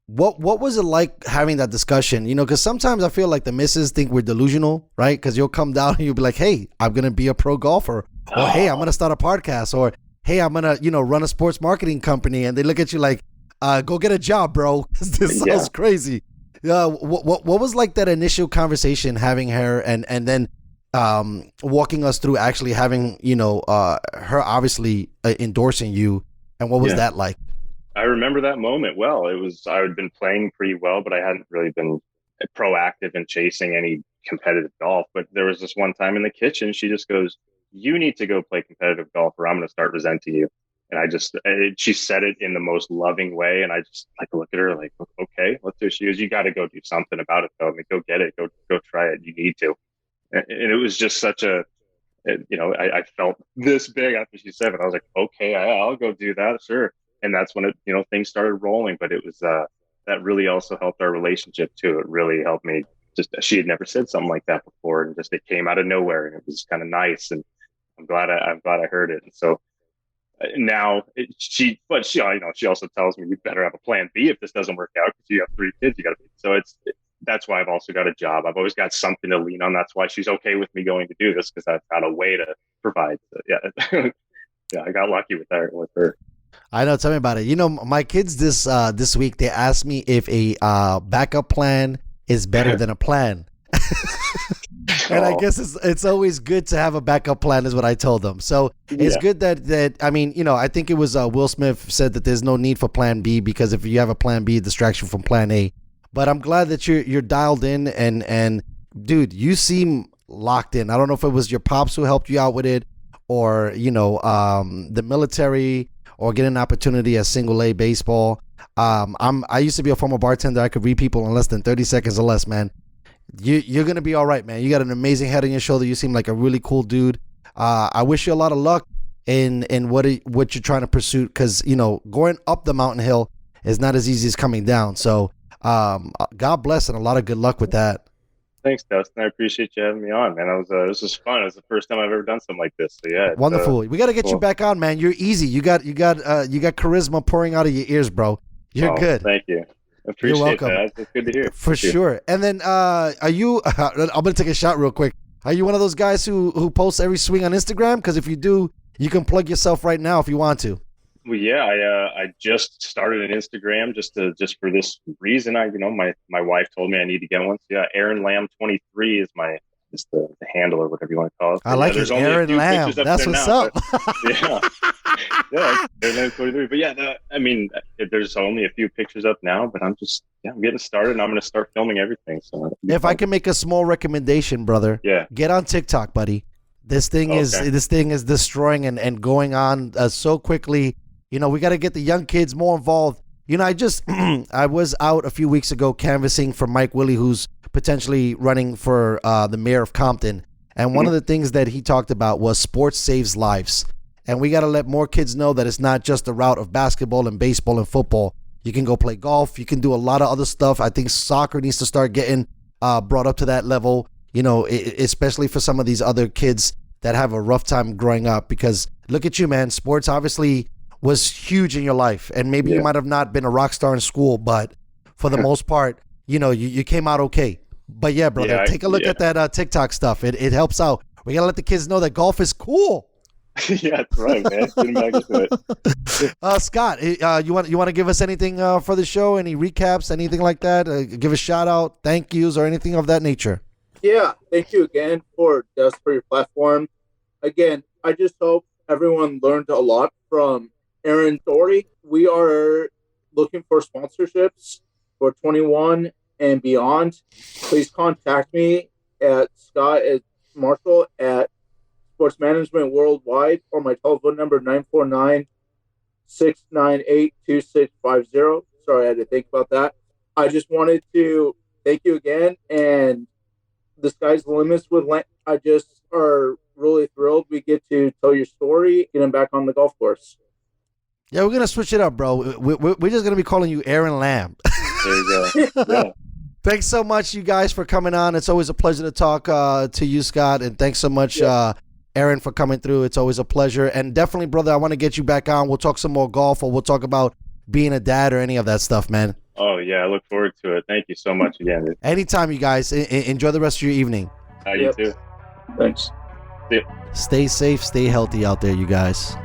what was it like having that discussion? Because sometimes I feel like the missus think we're delusional, right? Because you'll come down and you'll be like, hey, I'm going to be a pro golfer, or hey, I'm going to start a podcast, or hey, I'm going to, run a sports marketing company. And they look at you like, go get a job, bro. This sounds crazy. What was like that initial conversation having her, and then walking us through actually having, her obviously endorsing you, and what was that like? I remember that moment well. I had been playing pretty well, but I hadn't really been proactive in chasing any competitive golf. But there was this one time in the kitchen, she just goes, you need to go play competitive golf or I'm going to start resenting you. And she said it in the most loving way. And I just like look at her like, okay, let's do it. She goes, you got to go do something about it though. I mean, go get it. Go try it. You need to. And it was just such I felt this big after she said it. I was like, okay, I'll go do that. Sure. And that's when things started rolling, but it was, that really also helped our relationship too. It really helped me. Just, she had never said something like that before, and just, it came out of nowhere, and it was kind of nice. And I'm glad I heard it. And so now she also tells me you better have a plan B if this doesn't work out, because you have 3 kids. That's why I've also got a job. I've always got something to lean on. That's why she's okay with me going to do this, because I've got a way to provide. So, yeah. Yeah, I got lucky with her. I know. Tell me about it. My kids this week, they asked me if a backup plan is better than a plan. And I guess it's always good to have a backup plan, is what I told them. So it's good that I mean, I think it was Will Smith said that there's no need for plan B, because if you have a plan B, distraction from plan A. But I'm glad that you're dialed in, and dude, you seem locked in. I don't know if it was your pops who helped you out with it, or the military, or get an opportunity at single A baseball. I used to be a former bartender. I could read people in less than 30 seconds or less, man. You're gonna be all right, man. You got an amazing head on your shoulder. You seem like a really cool dude. I wish you a lot of luck in what you're trying to pursue, because going up the mountain hill is not as easy as coming down. So God bless, and a lot of good luck with that. Thanks, Dustin. I appreciate you having me on, man. This was fun. It was the first time I've ever done something like this. So yeah, wonderful. We got to get you back on, man. You're easy. You got charisma pouring out of your ears, bro. You're good. Thank you. I appreciate You're welcome. That. It's good to hear. For sure. And then, are you? I'm gonna take a shot real quick. Are you one of those guys who posts every swing on Instagram? Because if you do, you can plug yourself right now if you want to. Well, yeah, I just started an Instagram just for this reason. My wife told me I need to get one. So yeah, Airin Lamb 23 is the handle, or whatever you want to call it. I like it, Airin Lamb. That's what's up. Yeah, Airin Lamb 23. But yeah, there's only a few pictures up now, but I'm getting started, and I'm going to start filming everything. So if I can make a small recommendation, brother, get on TikTok, buddy. This thing is destroying and going on so quickly. We got to get the young kids more involved. I was out a few weeks ago canvassing for Mike Willie, who's potentially running for the mayor of Compton. And one of the things that he talked about was sports saves lives. And we got to let more kids know that it's not just a route of basketball and baseball and football. You can go play golf. You can do a lot of other stuff. I think soccer needs to start getting brought up to that level, especially for some of these other kids that have a rough time growing up. Because look at you, man. Sports obviously was huge in your life, and maybe you might have not been a rock star in school, but for the most part, you came out okay. But yeah, brother, take a look at that TikTok stuff. It helps out. We gotta let the kids know that golf is cool. Yeah, that's right, man. Getting back into it. Scott, you want to give us anything for the show? Any recaps, anything like that? Give a shout out, thank yous, or anything of that nature. Yeah, thank you again for your platform. Again, I just hope everyone learned a lot from Airin's story. We are looking for sponsorships for 21 and beyond. Please contact me at Marshall at Sports Management Worldwide, or my telephone number 949-698-2650. Sorry, I had to think about that. I just wanted to thank you again, and the sky's the limit with I just are really thrilled we get to tell your story, getting back on the golf course. Yeah, we're going to switch it up, bro. We're just going to be calling you Airin Lamb. There you go. Yeah. Thanks so much, you guys, for coming on. It's always a pleasure to talk to you, Scott. And thanks so much, Airin, for coming through. It's always a pleasure. And definitely, brother, I want to get you back on. We'll talk some more golf, or we'll talk about being a dad or any of that stuff, man. Oh, yeah. I look forward to it. Thank you so much again. Anytime, you guys. Enjoy the rest of your evening. You too. Thanks. See ya. Stay safe. Stay healthy out there, you guys.